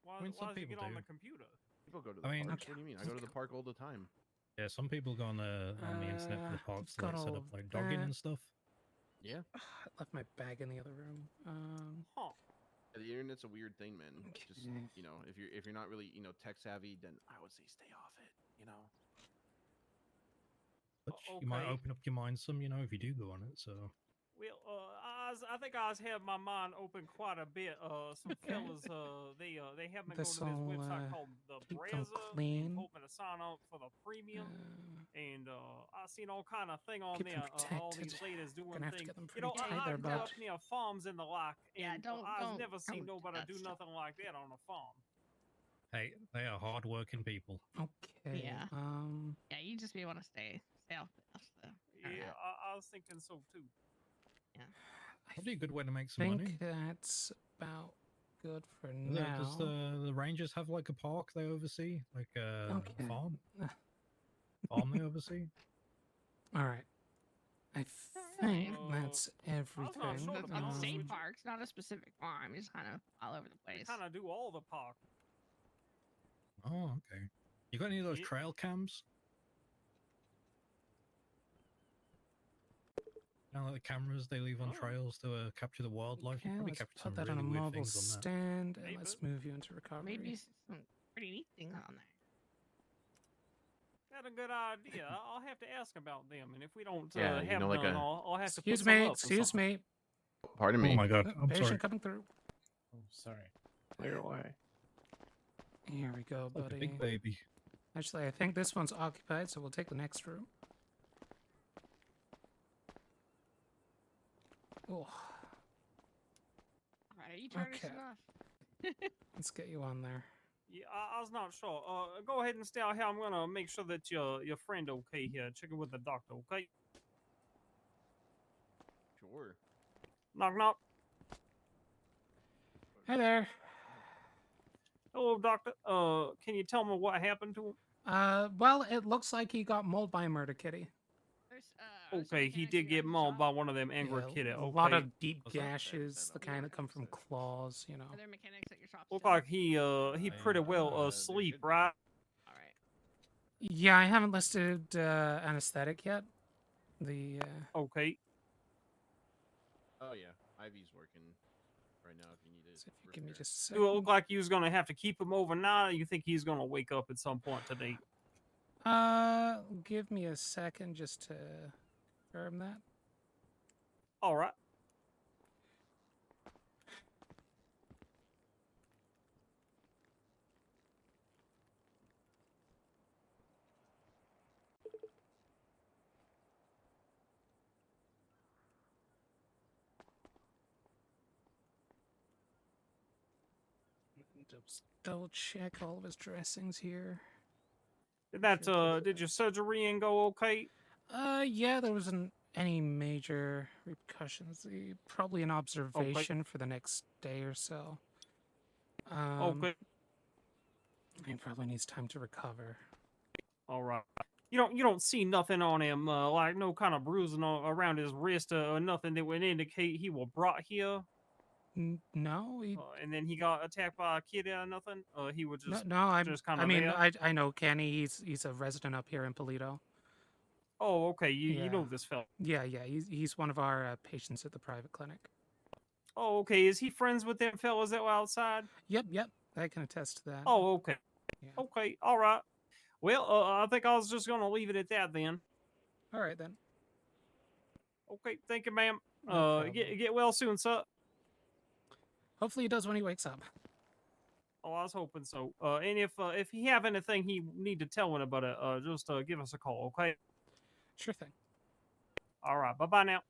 Why, I mean, some why does it people get on do. the computer? People go to the I mean- parks. What do you mean? I go to the park all the time. Yeah, some people go on the internet for the parks to got like set all up of like dogging that. and stuff. Yeah. I left my bag in the other room. Huh. The internet's a weird thing, man. Just if you're not really tech savvy, then I would say stay off it. But you might Okay. open up your mind some, if you do go on it. So Well, I think I have my mind open quite a bit. Some fellas, they have me go to this This'll, website called the keep them Brezza, clean. and hope me to sign up for the premium. And I seen all kind of thing on Keep there. them All these protected. ladies doing Gonna have to things. get them You know, pretty tight I there, grew bud. up near farms in the like, Yeah, and don't- I've don't- never seen don't do nobody that do stuff. nothing like that on a farm. hey, they are hard-working people. Okay. Yeah. Yeah, you just may want to stay off the stuff. Yeah, I was thinking so too. Yeah. Probably a good way to make some I money. think that's about good for Yeah, now. does the Rangers have like a park they oversee, like a Okay. farm? Farm they oversee? All right. I think Uh, that's everything. sure, to be honest State with you. parks, not a specific farm. It's kind of all over the They place. kind of do all the park. Oh, okay. You got any of those Yeah. trail cams? Like the cameras they leave on trails to capture the wildlife. Okay, You probably let's capture put some that really on a weird mobile things on that. stand, and Maybe. let's move you into recovery. Maybe some pretty neat things on there. That's a good idea. I'll have to ask about them, and if we don't Yeah, have like none, a- I'll have to Excuse put some me. up or Excuse something. me. Pardon me. Oh my god, I'm Patient sorry. coming through. Oh, sorry. Clear away. Here we go, Like a buddy. big baby. Actually, I think this one's occupied, so we'll take the next room. Oh, All right, are you tarnished Okay. enough? let's get you on there. Yeah, I was not sure. Go ahead and stay out here. I'm gonna make sure that your friend okay here. Check it with the doctor, okay? Sure. Knock knock. Hi there. Hello, doctor. Can you tell me what happened to him? Well, it looks like he got mauled by a murder kitty. Okay, he did get mauled by one of them angry Yeah, kitty. a Okay. lot of deep gashes, the kind that come from claws, you know. Are there mechanics at your shop? Look like he pretty well asleep, right? All right. Yeah, I haven't listed anesthetic yet. The Okay. Oh yeah, Ivy's working right now. If you need it. So if you give me just a Do it second. look like you was gonna have to keep him overnight, or you think he's gonna wake up at some point today? Give me a second just to confirm that. All right. Just double check all of his dressings here. Did your surgery and go okay? Yeah, there wasn't any major repercussions. Probably an observation for the next day or so. Okay. He probably needs time to recover. All right. You don't see nothing on him, like no kind of bruising around his wrist or nothing that would indicate he was brought here. No, and then he got attacked by a kid or nothing. He was just just kind I of mean, there. I know Kenny. He's a resident up here in Paleto. Oh, okay. You know this fella. Yeah, he's one of our patients at the private clinic. Oh, okay. Is he friends with them fellas that were outside? Yep. I can attest to that. Oh, okay. Okay. All right. Well, I think I was just gonna leave it at that then. All right then. Okay. Thank you, ma'am. No problem. Get well soon, sir. Hopefully he does when he wakes up. Oh, I was hoping so. And if he have anything he need to tell one about it, just give us a call, okay? Sure thing. All right. Bye bye now.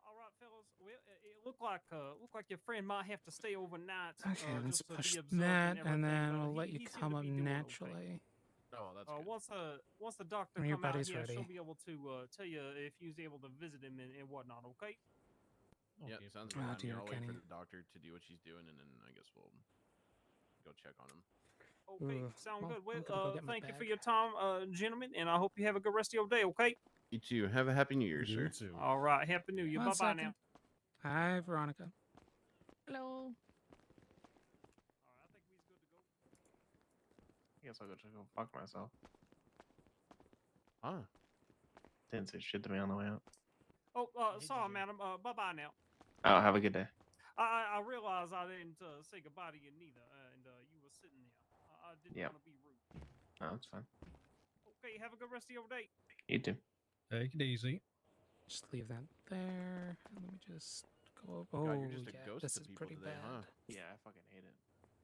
All right, fellas. Well, it looked like your friend might have to stay overnight. Okay, let's just to push be observed that, and and everything, then but we'll let you he seemed come to up be doing okay. naturally. Oh, that's good. Once the doctor When your come out body's here, ready. she'll be able to tell you if you was able to visit him and whatnot. Okay. Yeah, sounds good. Oh, I mean, dear I'll wait for Kenny. the doctor to do what she's doing, and then I guess we'll go check on him. Okay, sound good. I'm gonna go Well, get my thank you for bag. your time, gentlemen, and I hope you have a good rest of your day. Okay. You too. Have a happy New Year, sir. too. All right. Happy New Year. One Bye bye second. now. Hi, Veronica. Hello. I guess I'll go fuck myself. Huh? Didn't say shit to me on the way out. Oh, sorry, madam. Bye bye now. Oh, have a good day. I realize I didn't say goodbye to you neither, and you were sitting there. I didn't Yep. want to be rude. Oh, that's fine. Okay, have a good rest of your day. You too. Take it easy. Just leave that there. Let me just go. Oh, God, you're just a yeah, ghost this to is people pretty today, bad. huh? Yeah, I fucking hate it.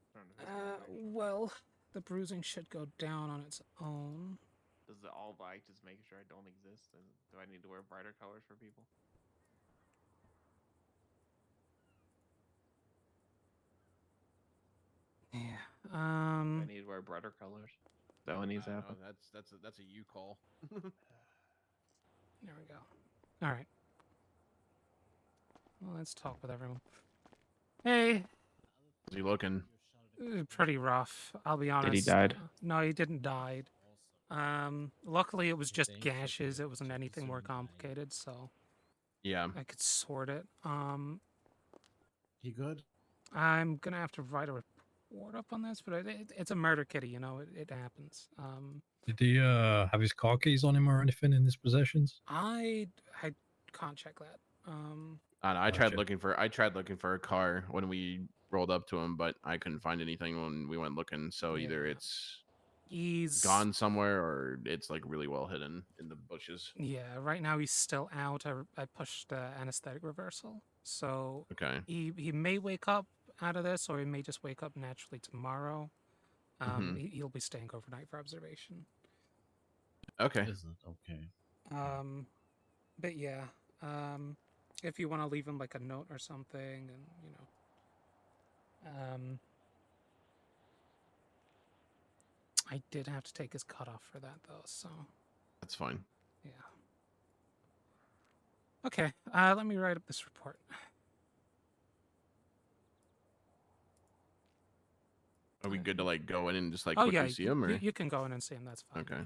Starting to piss me off. Well, the bruising should go down on its own. Does the all light just make sure I don't exist? Do I need to wear brighter colors for people? Yeah. Do I need to wear brighter colors? Is that what needs to happen? That's a you call. There we go. All right. Well, let's talk with everyone. Hey. How's he looking? Pretty rough. I'll be honest. Did he died? No, he didn't die. Luckily it was just gashes. It wasn't anything more complicated, so Yeah. I could sort it. He good? I'm gonna have to write a report up on this, but it's a murder kitty, you know. It happens. Did he have his car keys on him or anything in his possessions? I can't check that. I don't know, I tried looking for a car when we rolled up to him, but I couldn't find anything when we went looking. So either he's gone somewhere or it's like really well hidden in the bushes. Yeah, right now he's still out. I pushed anesthetic reversal, so Okay. He may wake up out of this, or he may just wake up naturally tomorrow. He'll be staying overnight for observation. Okay. Is it okay? But yeah, if you want to leave him like a note or something, and I did have to take his cutoff for that though, so That's fine. yeah. Okay, let me write up this report. Are we good to like go in and just like Oh quickly yeah, see him, or you can go in and see him. That's fine. okay?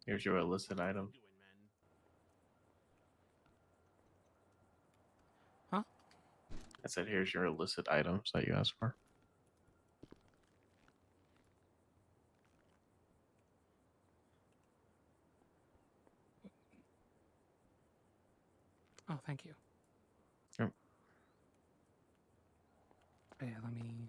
Here's your illicit item. Huh? I said, here's your illicit items that you asked for. Oh, thank you. Yep. Yeah, let me